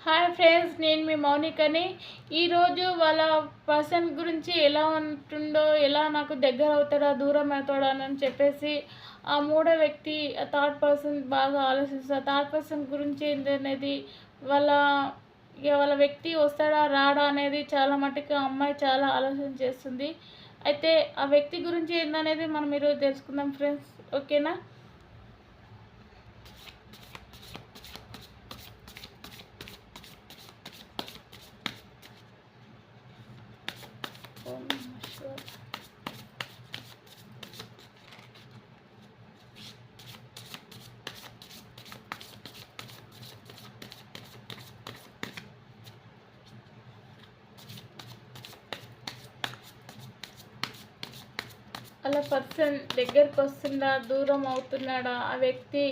Hi friends, నేను మీ మౌనికని. ఈరోజు వాళ్ళ పర్సన్ గురించి ఎలా ఉంటుందో, ఎలా నాకు దగ్గర అవుతాడా దూరం అవుతాడా అని చెప్పేసి ఆ మూడో వ్యక్తి థర్డ్ పర్సన్ బాగా ఆలోచిస్తారు. థర్డ్ పర్సన్ గురించి ఏంటనేది వాళ్ళ వాళ్ళ వ్యక్తి వస్తాడా రాడా అనేది చాలా మటుకు అమ్మాయి చాలా ఆలోచన చేస్తుంది. అయితే ఆ వ్యక్తి గురించి ఏందనేది మనం ఈరోజు తెలుసుకుందాం ఫ్రెండ్స్, ఓకేనా? అలా పర్సన్ దగ్గరికి వస్తుందా, దూరం అవుతున్నాడా, ఆ వ్యక్తి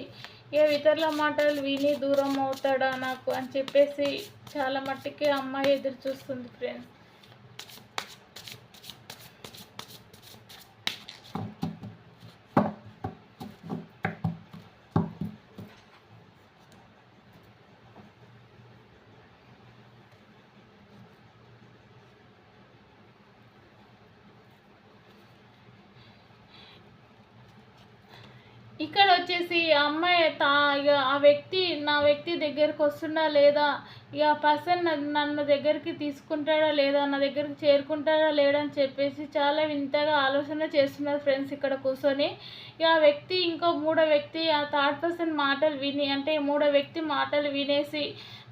ఇతరుల మాటలు విని దూరం అవుతాడా నాకు అని చెప్పేసి చాలా మట్టుకి అమ్మాయి ఎదురు చూస్తుంది ఫ్రెండ్స్. ఇక్కడ వచ్చేసి ఆ అమ్మాయి ఇక ఆ వ్యక్తి నా వ్యక్తి దగ్గరికి వస్తుందా లేదా, ఇక ఆ పర్సన్ నన్ను దగ్గరికి తీసుకుంటాడా లేదా, నా దగ్గరికి చేరుకుంటాడా లేడా అని చెప్పేసి చాలా వింతగా ఆలోచన చేస్తున్నారు ఫ్రెండ్స్ ఇక్కడ కూర్చొని. ఇక ఆ వ్యక్తి ఇంకో మూడో వ్యక్తి ఆ థర్డ్ పర్సన్ మాటలు విని, అంటే మూడో వ్యక్తి మాటలు వినేసి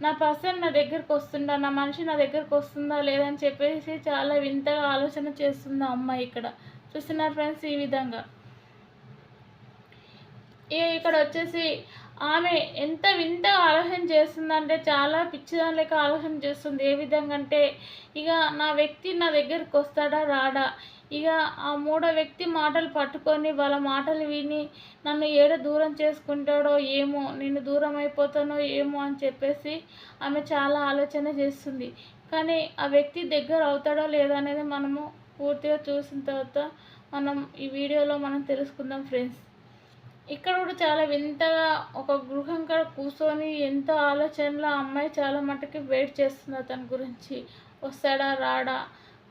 నా పర్సన్ నా దగ్గరికి వస్తుందా, నా మనిషి నా దగ్గరికి వస్తుందా లేదని చెప్పేసి చాలా వింతగా ఆలోచన చేస్తుంది ఆ అమ్మాయి. ఇక్కడ చూస్తున్నారు ఫ్రెండ్స్ ఈ విధంగా. ఇక్కడ వచ్చేసి ఆమె ఎంత వింతగా ఆలోచన చేస్తుందంటే చాలా పిచ్చిదాని లెక్క ఆలోచన చేస్తుంది. ఏ విధంగా అంటే, ఇక నా వ్యక్తి నా దగ్గరికి వస్తాడా రాడా, ఇక ఆ మూడో వ్యక్తి మాటలు పట్టుకొని వాళ్ళ మాటలు విని నన్ను దూరం చేసుకుంటాడో ఏమో, నేను దూరం అయిపోతానో ఏమో అని చెప్పేసి ఆమె చాలా ఆలోచన చేస్తుంది. కానీ ఆ వ్యక్తి దగ్గర అవుతాడో లేదా అనేది మనము పూర్తిగా చూసిన తర్వాత మనం ఈ వీడియోలో మనం తెలుసుకుందాం ఫ్రెండ్స్. ఇక్కడ కూడా చాలా వింతగా ఒక గృహం కాడ కూర్చొని ఎంతో ఆలోచనలో అమ్మాయి చాలా మట్టుకి వెయిట్ చేస్తుంది అతని గురించి. వస్తాడా రాడా,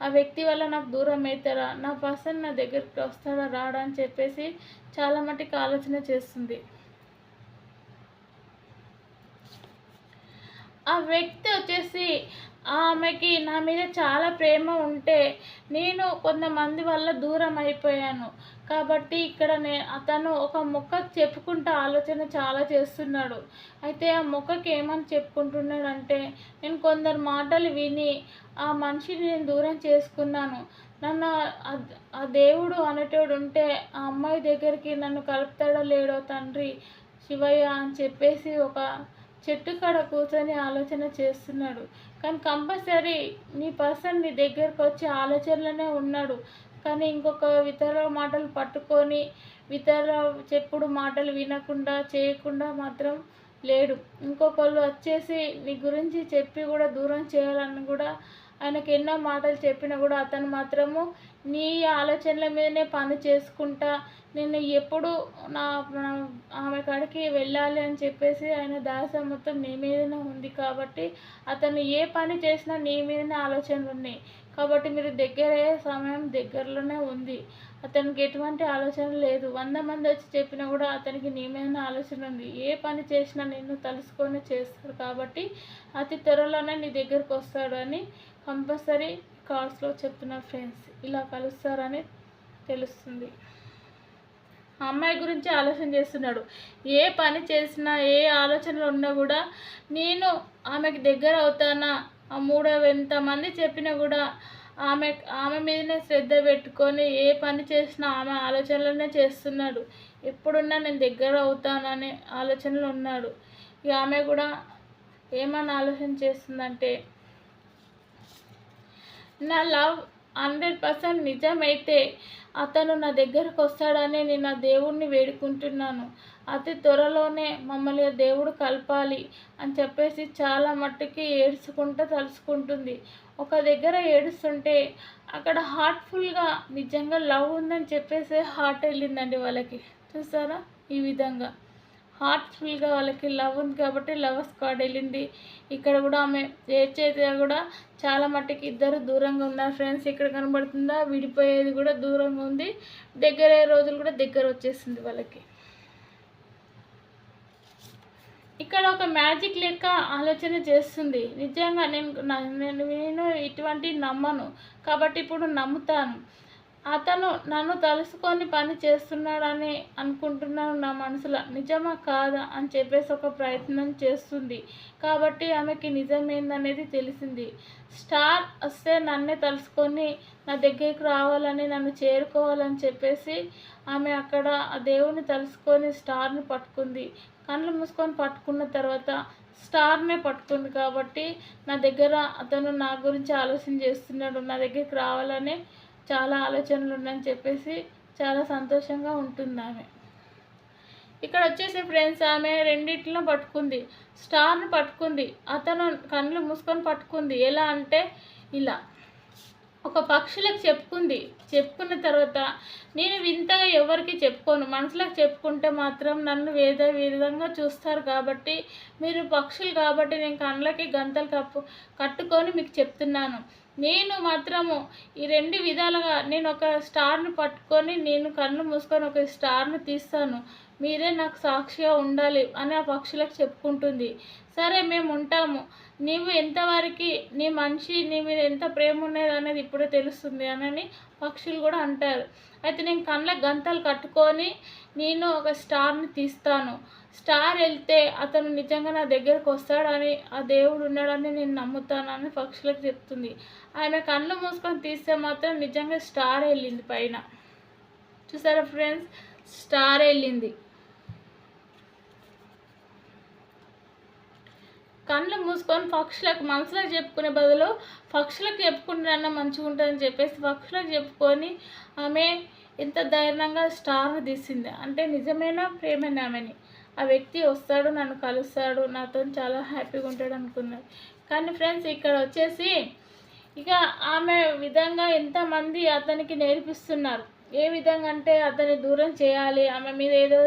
ఆ వ్యక్తి వల్ల నాకు దూరం అవుతారా, నా పర్సన్ నా దగ్గరికి వస్తాడా రాడా అని చెప్పేసి చాలా మట్టుకి ఆలోచన చేస్తుంది. ఆ వ్యక్తి వచ్చేసి ఆమెకి నా మీద చాలా ప్రేమ ఉంటే నేను కొంతమంది వల్ల దూరం అయిపోయాను కాబట్టి ఇక్కడ అతను ఒక మొక్కకు చెప్పుకుంటూ ఆలోచన చాలా చేస్తున్నాడు. అయితే ఆ మొక్కకి ఏమని చెప్పుకుంటున్నాడంటే, నేను కొందరు మాటలు విని ఆ మనిషిని నేను దూరం చేసుకున్నాను. నన్ను ఆ దేవుడు అనేటోడు ఉంటే ఆ అమ్మాయి దగ్గరికి నన్ను కలుపుతాడో లేడో తండ్రి శివయ్య అని చెప్పేసి ఒక చెట్టు కాడ కూర్చొని ఆలోచన చేస్తున్నాడు. కానీ కంపల్సరీ నీ పర్సన్ నీ దగ్గరకు వచ్చే ఆలోచనలోనే ఉన్నాడు. కానీ ఇంకొక ఇతరుల మాటలు పట్టుకొని ఇతరుల చెప్పుడు మాటలు వినకుండా చేయకుండా మాత్రం లేడు. ఇంకొకళ్ళు వచ్చేసి నీ గురించి చెప్పి కూడా దూరం చేయాలని కూడా ఆయనకి ఎన్నో మాటలు చెప్పినా కూడా అతను మాత్రము నీ ఆలోచనల మీదనే పని చేసుకుంటా నేను ఎప్పుడు నా ఆమె కాడికి వెళ్ళాలి అని చెప్పేసి ఆయన దాస మొత్తం నీ మీదనే ఉంది. కాబట్టి అతను ఏ పని చేసినా నీ మీదనే ఆలోచనలు ఉన్నాయి. కాబట్టి మీరు దగ్గరయ్యే సమయం దగ్గరలోనే ఉంది. అతనికి ఎటువంటి ఆలోచన లేదు. 100 మంది వచ్చి చెప్పినా కూడా అతనికి నీ మీదనే ఆలోచన ఉంది. ఏ పని చేసినా నిన్ను తలుసుకొని చేస్తాడు. కాబట్టి అతి త్వరలోనే నీ దగ్గరకు వస్తాడు అని కంపల్సరీ కార్డ్స్లో చెప్తున్నారు ఫ్రెండ్స్. ఇలా కలుస్తారని తెలుస్తుంది. అమ్మాయి గురించి ఆలోచన చేస్తున్నాడు. ఏ పని చేసినా ఏ ఆలోచనలు ఉన్నా కూడా నేను ఆమెకి దగ్గర అవుతానా, ఆ మూడో ఎంతమంది చెప్పినా కూడా ఆమె మీదనే శ్రద్ధ పెట్టుకొని ఏ పని చేసినా ఆమె ఆలోచనలనే చేస్తున్నాడు. ఎప్పుడున్నా నేను దగ్గర అవుతాననే ఆలోచనలు ఉన్నాడు. ఇక ఆమె కూడా ఏమని ఆలోచన చేస్తుందంటే, నా లవ్ 100% నిజమైతే అతను నా దగ్గరకు వస్తాడని నేను ఆ దేవుడిని వేడుకుంటున్నాను. అతి త్వరలోనే మమ్మల్ని దేవుడు కలపాలి అని చెప్పేసి చాలా మట్టుకి ఏడ్చుకుంటూ తలుసుకుంటుంది. ఒక దగ్గర ఏడుస్తుంటే అక్కడ హార్ట్ఫుల్గా నిజంగా లవ్ ఉందని చెప్పేసి హార్ట్ వెళ్ళిందండి వాళ్ళకి. చూసారా ఈ విధంగా. హార్ట్ఫుల్గా వాళ్ళకి లవ్ ఉంది కాబట్టి లవర్స్ స్క్వాడ్ వెళ్ళింది. ఇక్కడ కూడా ఆమె ఏడ్చేది కూడా చాలా మట్టుకి ఇద్దరు దూరంగా ఉన్నారు ఫ్రెండ్స్. ఇక్కడ కనబడుతుందా, విడిపోయేది కూడా దూరంగా ఉంది, దగ్గర అయ్యే రోజులు కూడా దగ్గర వచ్చేసింది వాళ్ళకి. ఇక్కడ ఒక మ్యాజిక్ లెక్క ఆలోచన చేస్తుంది. నిజంగా నేను ఇటువంటి నమ్మను కాబట్టి ఇప్పుడు నమ్ముతాను. అతను నన్ను తలుసుకొని పని చేస్తున్నాడని అనుకుంటున్నాను నా మనసులో, నిజమా కాదా అని చెప్పేసి ఒక ప్రయత్నం చేస్తుంది. కాబట్టి ఆమెకి నిజమేందనేది తెలిసింది. స్టార్ వస్తే నన్నే తలుసుకొని నా దగ్గరికి రావాలని, నన్ను చేరుకోవాలని చెప్పేసి ఆమె అక్కడ ఆ దేవుని తలుసుకొని స్టార్ని పట్టుకుంది. కళ్ళు మూసుకొని పట్టుకున్న తర్వాత స్టార్నే పట్టుకుంది. కాబట్టి నా దగ్గర అతను నా గురించి ఆలోచన చేస్తున్నాడు, నా దగ్గరికి రావాలని చాలా ఆలోచనలు ఉన్నాయని చెప్పేసి చాలా సంతోషంగా ఉంటుంది ఆమె. ఇక్కడ వచ్చేసి ఫ్రెండ్స్ ఆమె రెండిట్లో పట్టుకుంది. స్టార్ని పట్టుకుంది, అతను కళ్ళు మూసుకొని పట్టుకుంది. ఎలా అంటే ఇలా ఒక పక్షులకు చెప్పుకున్న తర్వాత నేను వింతగా ఎవరికి చెప్పుకోను, మనసులకు చెప్పుకుంటే మాత్రం నన్ను విధంగా చూస్తారు. కాబట్టి మీరు పక్షులు కాబట్టి నేను కళ్ళకి గంతలు కట్టుకొని మీకు చెప్తున్నాను. నేను మాత్రము ఈ రెండు విధాలుగా నేను ఒక స్టార్ని పట్టుకొని నేను కళ్ళు మూసుకొని ఒక స్టార్ని తీస్తాను, మీరే నాకు సాక్షిగా ఉండాలి అని ఆ పక్షులకు చెప్పుకుంటుంది. సరే మేము ఉంటాము, నీవు ఎంతవరకు నీ మనిషి నీ మీద ఎంత ప్రేమ ఉన్నది అనేది ఇప్పుడే తెలుస్తుంది అని పక్షులు కూడా అంటారు. అయితే నేను కళ్ళ గంతలు కట్టుకొని నేను ఒక స్టార్ని తీస్తాను, స్టార్ వెళ్తే అతను నిజంగా నా దగ్గరకు వస్తాడని, ఆ దేవుడు ఉన్నాడని నేను నమ్ముతానని పక్షులకు చెప్తుంది. ఆమె కళ్ళు మూసుకొని తీస్తే మాత్రం నిజంగా స్టార్ వెళ్ళింది పైన. చూసారా ఫ్రెండ్స్, స్టార్ వెళ్ళింది. కళ్ళు మూసుకొని పక్షులకు మనసులకు చెప్పుకునే బదులు పక్షులకు చెప్పుకుంటానన్నా మంచిగా ఉంటుందని చెప్పేసి పక్షులకు చెప్పుకొని ఆమె ఎంత ధైర్యంగా స్టార్ని తీసింది. అంటే నిజమైన ప్రేమని ఆమెని, ఆ వ్యక్తి వస్తాడు, నన్ను కలుస్తాడు, నాతో చాలా హ్యాపీగా ఉంటాడు అనుకున్నాడు. కానీ ఫ్రెండ్స్ ఇక్కడ వచ్చేసి ఇక ఆమె విధంగా ఎంతమంది అతనికి నేర్పిస్తున్నారు. ఏ విధంగా అంటే అతన్ని దూరం చేయాలి, ఆమె మీద ఏదో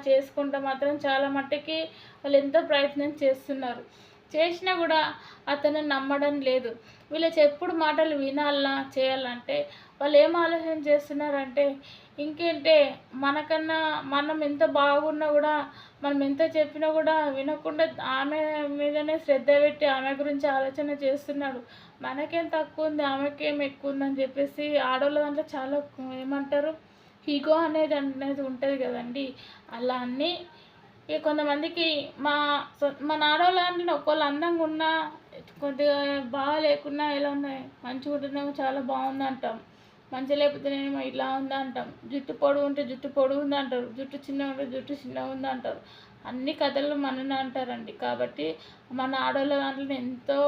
చేసుకుంటా మాత్రం చాలా మట్టుకి వాళ్ళు ఎంతో ప్రయత్నం చేస్తున్నారు. చేసినా కూడా అతను నమ్మడం లేదు. వీళ్ళ చెప్పుడు మాటలు వినాలన్నా చేయాలంటే వాళ్ళు ఏం ఆలోచన చేస్తున్నారంటే ఇంకేంటే మనకన్నా మనం ఎంత బాగున్నా కూడా మనం ఎంత చెప్పినా కూడా వినకుండా ఆమె మీదనే శ్రద్ధ పెట్టి ఆమె గురించి ఆలోచన చేస్తున్నాడు. మనకేం తక్కువ ఉంది, ఆమెకేం ఎక్కువ ఉందని చెప్పేసి ఆడవాళ్ళ దాంట్లో చాలా ఏమంటారు ఈగో అనేది ఉంటుంది కదండి. అలా అన్నీ ఇక కొంతమందికి మన ఆడవాళ్ళ దాంట్లో ఒకళ్ళు అందంగా ఉన్నా కొద్దిగా బాగా లేకున్నా ఎలా ఉన్నాయి, మంచిగా ఉంటుందేమో చాలా బాగుంది అంటాం, మంచి లేకపోతేనేమో ఇలా ఉందా అంటాం, జుట్టు పొడుగు ఉంటే జుట్టు పొడుగు ఉంది అంటారు, జుట్టు చిన్నగా ఉంటే జుట్టు చిన్నగా ఉంది అంటారు. అన్ని కథలు మననే అంటారండి. కాబట్టి మన ఆడవాళ్ళ దాంట్లో ఎంతో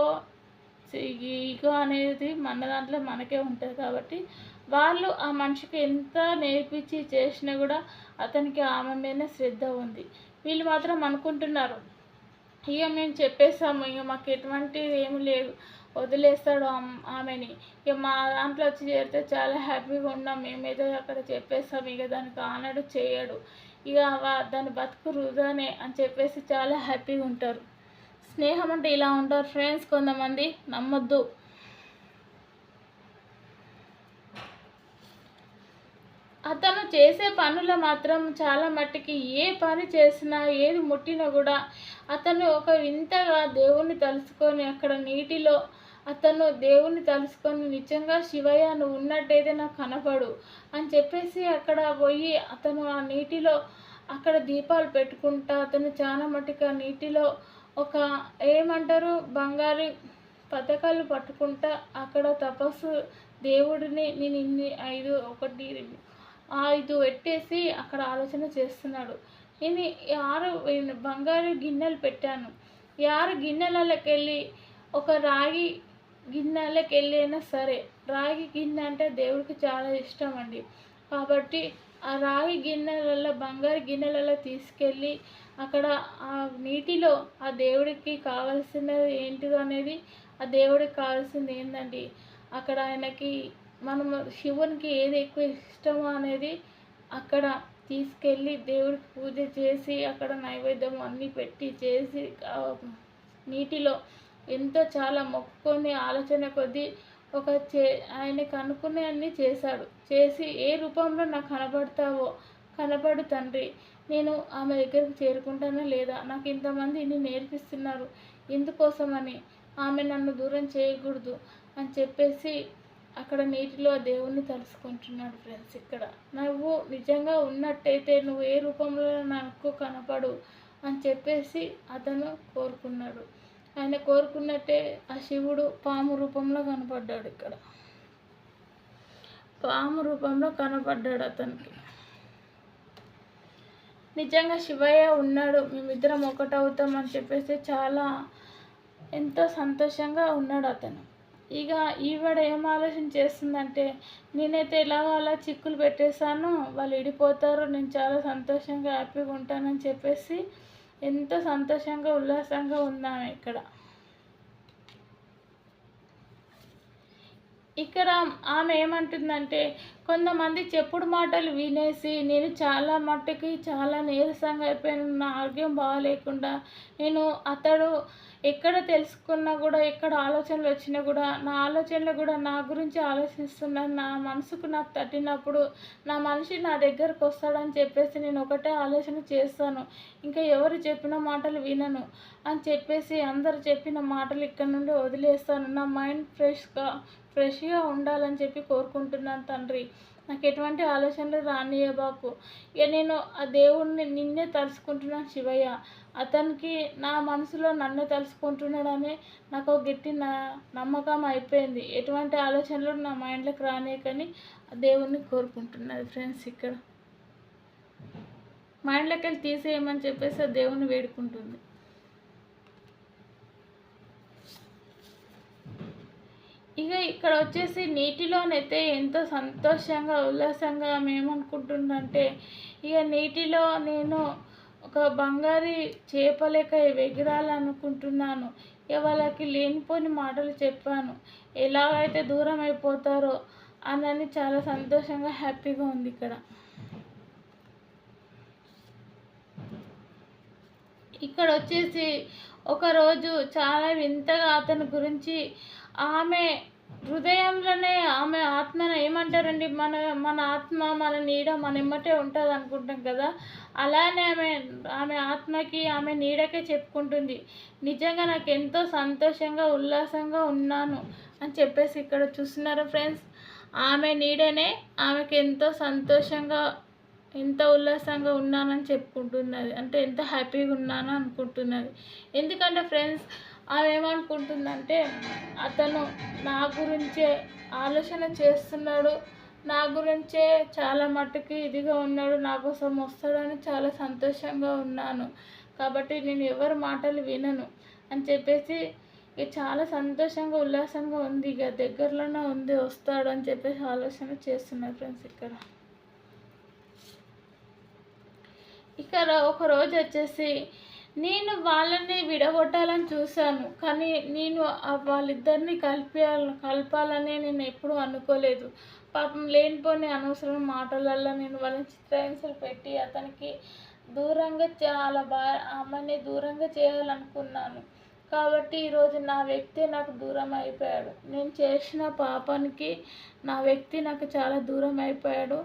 ఈగో అనేది మన దాంట్లో మనకే ఉంటుంది. కాబట్టి వాళ్ళు ఆ మనిషికి ఎంత నేర్పించి చేసినా కూడా అతనికి ఆమె మీదనే శ్రద్ధ ఉంది. వీళ్ళు మాత్రం అనుకుంటున్నారు ఇక మేము చెప్పేస్తాము, ఇక మాకు ఎటువంటిది ఏమి లేదు, వదిలేస్తాడు ఆమెని, ఇక మా దాంట్లో వచ్చి చేరితే చాలా హ్యాపీగా ఉన్నాం, మేమేదో అక్కడ చెప్పేస్తాం, ఇక దానికి ఆనడు చేయడు, ఇక దాని బతుకు వృధానే అని చెప్పేసి చాలా హ్యాపీగా ఉంటారు. స్నేహం అంటే ఇలా ఉంటారు ఫ్రెండ్స్. కొంతమంది నమ్మొద్దు. అతను చేసే పనులు మాత్రం చాలా మట్టుకి ఏ పని చేసినా ఏది ముట్టినా కూడా అతను ఒక వింతగా దేవుణ్ణి తలుసుకొని అక్కడ నీటిలో అతను దేవుణ్ణి తలుసుకొని నిజంగా శివయ్య నువ్వు ఉన్నట్టయితే నాకు కనపడు అని చెప్పేసి అక్కడ పోయి అతను ఆ నీటిలో అక్కడ దీపాలు పెట్టుకుంటా అతను చాలా మట్టుగా నీటిలో ఒక ఏమంటారు బంగారు పథకాలు పట్టుకుంటా అక్కడ తపస్సు దేవుడిని నేను ఇన్ని 5 పెట్టేసి అక్కడ ఆలోచన చేస్తున్నాడు. నేను 6 బంగారు గిన్నెలు పెట్టాను, ఈ 6 గిన్నెలకి వెళ్ళి ఒక రాగి గిన్నెలకి వెళ్ళి అయినా సరే, రాగి గిన్నె అంటే దేవుడికి చాలా ఇష్టం అండి. కాబట్టి ఆ రాగి గిన్నెలలో బంగారు గిన్నెలలో తీసుకెళ్ళి అక్కడ ఆ నీటిలో ఆ దేవుడికి కావాల్సినది ఏంటిదో అనేది, ఆ దేవుడికి కావాల్సింది ఏంటండి అక్కడ ఆయనకి మనము శివునికి ఏది ఎక్కువ ఇష్టమో అనేది అక్కడ తీసుకెళ్ళి దేవుడికి పూజ చేసి అక్కడ నైవేద్యం అన్నీ పెట్టి చేసి నీటిలో ఎంతో చాలా మొక్కుకొని ఆలోచన కొద్దీ ఆయనకు అనుకునే అన్నీ చేశాడు. చేసి ఏ రూపంలో నాకు కనబడతావో కనబడు తండ్రి, నేను ఆమె దగ్గరికి చేరుకుంటానా లేదా, నాకు ఇంతమంది ఇన్ని నేర్పిస్తున్నారు ఎందుకోసమని, ఆమె నన్ను దూరం చేయకూడదు అని చెప్పేసి అక్కడ నీటిలో దేవుణ్ణి తలుసుకుంటున్నాడు ఫ్రెండ్స్. ఇక్కడ నువ్వు నిజంగా ఉన్నట్టయితే నువ్వు ఏ రూపంలో నాకు కనపడు అని చెప్పేసి అతను కోరుకున్నాడు. ఆయన కోరుకున్నట్టే ఆ శివుడు పాము రూపంలో కనపడ్డాడు. ఇక్కడ పాము రూపంలో కనపడ్డాడు అతనికి. నిజంగా శివయ్య ఉన్నాడు, మేమిద్దరం ఒకటవుతాం అని చెప్పేసి చాలా ఎంతో సంతోషంగా ఉన్నాడు అతను. ఇక ఈవిడ ఏం ఆలోచన చేస్తుందంటే, నేనైతే ఎలాగో అలా చిక్కులు పెట్టేశాను, వాళ్ళు విడిపోతారు, నేను చాలా సంతోషంగా హ్యాపీగా ఉంటానని చెప్పేసి ఎంతో సంతోషంగా ఉల్లాసంగా ఉన్నాము. ఇక్కడ ఆమె ఏమంటుందంటే, కొంతమంది చెప్పుడు మాటలు వినేసి నేను చాలా మట్టుకి చాలా నీరసంగా అయిపోయాను, నా ఆరోగ్యం బాగాలేకుండా నేను అతడు ఎక్కడ తెలుసుకున్నా కూడా, ఎక్కడ ఆలోచనలు వచ్చినా కూడా, నా ఆలోచనలు కూడా నా గురించి ఆలోచిస్తున్నాను, నా మనసుకు నాకు తట్టినప్పుడు నా మనిషి నా దగ్గరకు వస్తాడని చెప్పేసి నేను ఒకటే ఆలోచన చేస్తాను, ఇంకా ఎవరు చెప్పిన మాటలు వినను అని చెప్పేసి అందరు చెప్పిన మాటలు ఇక్కడ నుండి వదిలేస్తాను, నా మైండ్ ఫ్రెష్గా ఉండాలని చెప్పి కోరుకుంటున్నాను తండ్రి, నాకు ఎటువంటి ఆలోచనలు రానియబాకు. ఇక నేను ఆ దేవుణ్ణి నిన్నే తలుసుకుంటున్నాను శివయ్య, అతనికి నా మనసులో నన్ను తలుసుకుంటున్నాడని నాకు గట్టి నమ్మకం అయిపోయింది, ఎటువంటి ఆలోచనలు నా మైండ్లోకి రానియకని ఆ దేవుణ్ణి కోరుకుంటున్నది ఫ్రెండ్స్. ఇక్కడ మైండ్లోకి వెళ్ళి తీసేయమని చెప్పేసి ఆ దేవుణ్ణి వేడుకుంటుంది. ఇక ఇక్కడ వచ్చేసి నీటిలోనైతే ఎంతో సంతోషంగా ఉల్లాసంగా మేమనుకుంటుందంటే, ఇక నీటిలో నేను ఒక బంగారు చేప లెక్క ఎగరాలనుకుంటున్నాను, ఇక వాళ్ళకి లేనిపోని మాటలు చెప్పాను, ఎలాగైతే దూరం అయిపోతారో అని చాలా సంతోషంగా హ్యాపీగా ఉంది. ఇక్కడ వచ్చేసి ఒకరోజు చాలా వింతగా అతని గురించి ఆమె హృదయంలోనే ఆమె ఆత్మను ఏమంటారండి, మన ఆత్మ మన నీడ మన ఎమ్మటే ఉంటుంది అనుకుంటాం కదా, అలానే ఆమె ఆత్మకి ఆమె నీడకే చెప్పుకుంటుంది, నిజంగా నాకు ఎంతో సంతోషంగా ఉల్లాసంగా ఉన్నాను అని చెప్పేసి ఇక్కడ చూస్తున్నారా ఫ్రెండ్స్. ఆమె నీడనే ఆమెకి ఎంతో సంతోషంగా ఎంత ఉల్లాసంగా ఉన్నానని చెప్పుకుంటున్నది, అంటే ఎంత హ్యాపీగా ఉన్నాను అనుకుంటున్నది. ఎందుకంటే ఫ్రెండ్స్ ఆమె ఏమనుకుంటుందంటే, అతను నా గురించే ఆలోచన చేస్తున్నాడు, నా గురించే చాలా మట్టుకి ఇదిగా ఉన్నాడు, నా కోసం వస్తాడని చాలా సంతోషంగా ఉన్నాను, కాబట్టి నేను ఎవరి మాటలు వినను అని చెప్పేసి ఇక చాలా సంతోషంగా ఉల్లాసంగా ఉంది, ఇక దగ్గరలోనే ఉంది వస్తాడు అని చెప్పేసి ఆలోచన చేస్తున్నారు ఫ్రెండ్స్. ఇక్కడ ఒకరోజు వచ్చేసి నేను వాళ్ళని విడగొట్టాలని చూశాను, కానీ నేను వాళ్ళిద్దరిని కలపాలని నేను ఎప్పుడూ అనుకోలేదు. పాపం లేనిపోని అనవసరం మాటలల్లో నేను వాళ్ళని చిత్రహింసలు పెట్టి అతనికి దూరంగా ఆమెని దూరంగా చేయాలనుకున్నాను. కాబట్టి ఈరోజు నా వ్యక్తి నాకు దూరం అయిపోయాడు, నేను చేసిన పాపానికి నా వ్యక్తి నాకు చాలా దూరం అయిపోయాడు,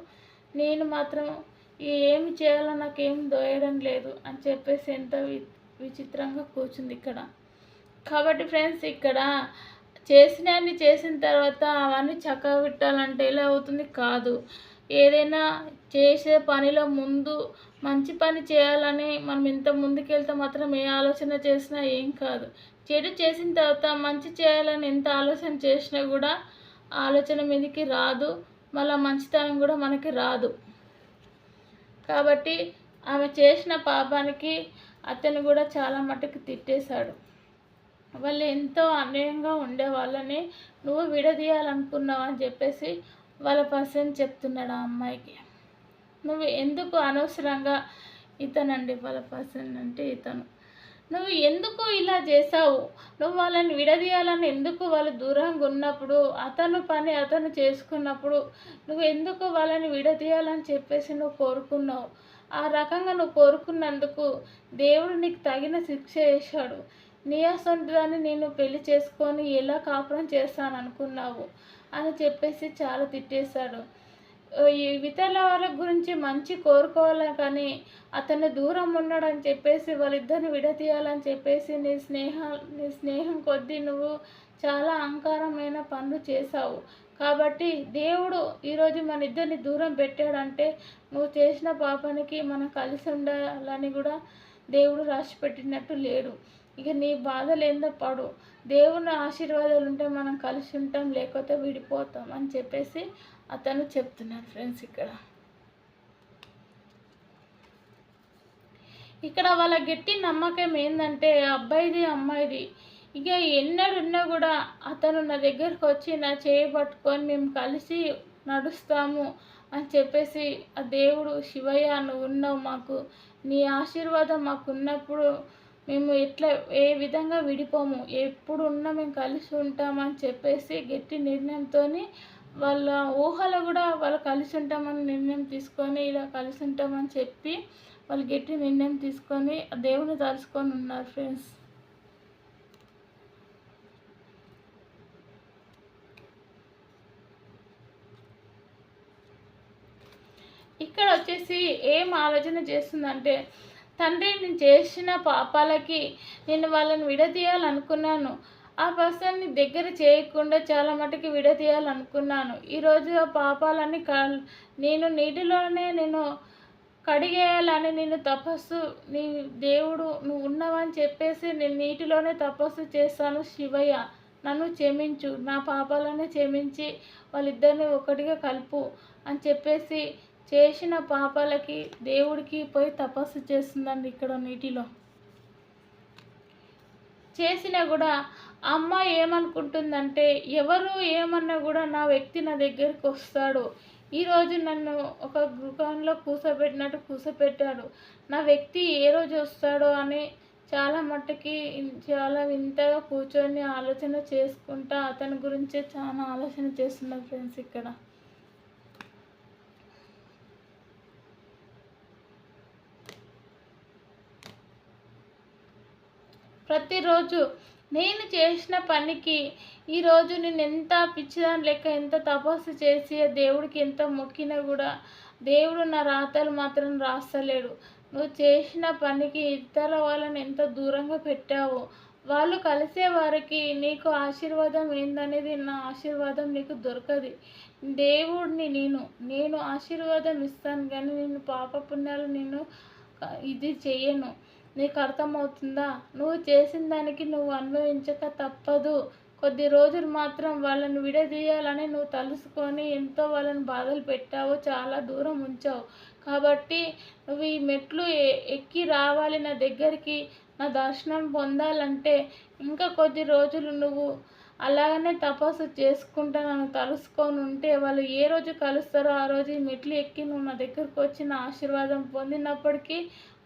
నేను మాత్రం ఏమి చేయాలో నాకేం దోయడం లేదు అని చెప్పేసి ఎంతో విచిత్రంగా కూర్చుంది ఇక్కడ. కాబట్టి ఫ్రెండ్స్ ఇక్కడ చేసినవన్నీ చేసిన తర్వాత అవన్నీ చక్కగా పెట్టాలంటే ఎలా అవుతుంది, కాదు. ఏదైనా చేసే పనిలో ముందు మంచి పని చేయాలని మనం ఇంత ముందుకెళ్తే మాత్రం ఏ ఆలోచన చేసినా ఏం కాదు. చెడు చేసిన తర్వాత మంచి చేయాలని ఎంత ఆలోచన చేసినా కూడా ఆలోచన మీదకి రాదు, మళ్ళీ మంచితనం కూడా మనకి రాదు. కాబట్టి ఆమె చేసిన పాపానికి అతను కూడా చాలా మట్టుకు తిట్టేశాడు. వాళ్ళు ఎంతో అన్యాయంగా ఉండే వాళ్ళని నువ్వు విడదీయాలనుకున్నావు అని చెప్పేసి వాళ్ళ పర్సన్ చెప్తున్నాడు ఆ అమ్మాయికి. నువ్వు ఎందుకు అనవసరంగా, ఇతనండి వాళ్ళ పర్సన్ అంటే ఇతను, నువ్వు ఎందుకు ఇలా చేసావు? నువ్వు వాళ్ళని విడదీయాలని ఎందుకు వాళ్ళు దూరంగా ఉన్నప్పుడు, అతను పని అతను చేసుకున్నప్పుడు నువ్వు ఎందుకు వాళ్ళని విడదీయాలని చెప్పేసి నువ్వు కోరుకున్నావు? ఆ రకంగా నువ్వు కోరుకున్నందుకు దేవుడు నీకు తగిన శిక్ష వేశాడు. నీ అసొంటిదాన్ని నేను పెళ్లి చేసుకొని ఎలా కాపురం చేస్తాననుకున్నావు అని చెప్పేసి చాలా తిట్టేశాడు. ఈ ఇతరుల వాళ్ళ గురించి మంచి కోరుకోవాలి కానీ అతను దూరం ఉన్నాడని చెప్పేసి వాళ్ళిద్దరిని విడదీయాలని చెప్పేసి నీ స్నేహం కొద్దీ నువ్వు చాలా అహంకారమైన పనులు చేశావు. కాబట్టి దేవుడు ఈరోజు మన ఇద్దరిని దూరం పెట్టాడంటే నువ్వు చేసిన పాపానికి మనం కలిసి ఉండాలని కూడా దేవుడు రాసి పెట్టినట్టు లేడు. ఇక నీ బాధలు ఏందో పడు, దేవుని ఆశీర్వాదాలు ఉంటే మనం కలిసి ఉంటాం, లేకపోతే విడిపోతాం అని చెప్పేసి అతను చెప్తున్నాడు ఫ్రెండ్స్. ఇక్కడ వాళ్ళ గట్టి నమ్మకం ఏంటంటే అబ్బాయిది అమ్మాయిది. ఇక ఎన్నడున్నా కూడా అతను నా దగ్గరకు వచ్చి నా చేయి పట్టుకొని మేము కలిసి నడుస్తాము అని చెప్పేసి, ఆ దేవుడు శివయ్య నువ్వు ఉన్నావు మాకు, నీ ఆశీర్వాదం మాకు ఉన్నప్పుడు మేము ఏ విధంగా విడిపోము, ఎప్పుడు ఉన్నా మేము కలిసి ఉంటామని చెప్పేసి గట్టి నిర్ణయంతో వాళ్ళ ఊహలో కూడా వాళ్ళు కలిసి ఉంటామని నిర్ణయం తీసుకొని, ఇలా కలిసి ఉంటామని చెప్పి వాళ్ళు గట్టి నిర్ణయం తీసుకొని దేవుని తలుచుకొని ఉన్నారు ఫ్రెండ్స్. ఇక్కడ వచ్చేసి ఏం ఆలోచన చేస్తుందంటే, తండ్రి నేను చేసిన పాపాలకి నేను వాళ్ళని విడదీయాలనుకున్నాను, ఆ పర్సన్ని దగ్గర చేయకుండా చాలా మటుకు విడదీయాలనుకున్నాను. ఈరోజు ఆ పాపాలన్నీ నేను నీటిలోనే కడిగేయాలని నేను తపస్సు, నీ దేవుడు నువ్వు ఉన్నావని చెప్పేసి నేను నీటిలోనే తపస్సు చేస్తాను శివయ్య, నన్ను క్షమించు, నా పాపాలనే క్షమించి వాళ్ళిద్దరిని ఒకటిగా కలుపు అని చెప్పేసి చేసిన పాపాలకి దేవుడికి పోయి తపస్సు చేస్తుందండి. ఇక్కడ నీటిలో చేసినా కూడా అమ్మ ఏమనుకుంటుందంటే, ఎవరు ఏమన్నా కూడా నా వ్యక్తి నా దగ్గరికి వస్తాడు, ఈరోజు నన్ను ఒక గృహంలో కూర్చోపెట్టాడు, నా వ్యక్తి ఏ రోజు వస్తాడో అని చాలా మట్టుకి చాలా వింతగా కూర్చొని ఆలోచన చేసుకుంటా అతని గురించే చాలా ఆలోచన చేస్తున్నారు ఫ్రెండ్స్. ఇక్కడ ప్రతిరోజు నేను చేసిన పనికి ఈరోజు నేను ఎంత పిచ్చిదాని లెక్క ఎంత తపస్సు చేసి దేవుడికి ఎంత మొక్కినా కూడా దేవుడు నా రాతలు మాత్రం రాస్తలేడు. నువ్వు చేసిన పనికి ఇతర వాళ్ళని ఎంత దూరంగా పెట్టావో, వాళ్ళు కలిసే వారికి నీకు ఆశీర్వాదం ఏందనేది నా ఆశీర్వాదం నీకు దొరకదు. దేవుడిని నేను ఆశీర్వాదం ఇస్తాను కానీ నేను పాపపుణ్యాలు ఇది చెయ్యను. నీకు అర్థమవుతుందా? నువ్వు చేసిన దానికి నువ్వు అనుభవించక తప్పదు. కొద్ది రోజులు మాత్రం వాళ్ళని విడదీయాలని నువ్వు తలుసుకొని ఎంతో వాళ్ళని బాధలు పెట్టావు, చాలా దూరం ఉంచావు. కాబట్టి నువ్వు ఈ మెట్లు ఎక్కి రావాలి నా దగ్గరికి, నా దర్శనం పొందాలంటే ఇంకా కొద్ది రోజులు నువ్వు అలాగనే తపస్సు చేసుకుంటా నన్ను తలుసుకొని ఉంటే వాళ్ళు ఏ రోజు కలుస్తారో ఆ రోజు ఈ మెట్లు ఎక్కి నువ్వు నా దగ్గరకు వచ్చిన ఆశీర్వాదం పొందినప్పటికీ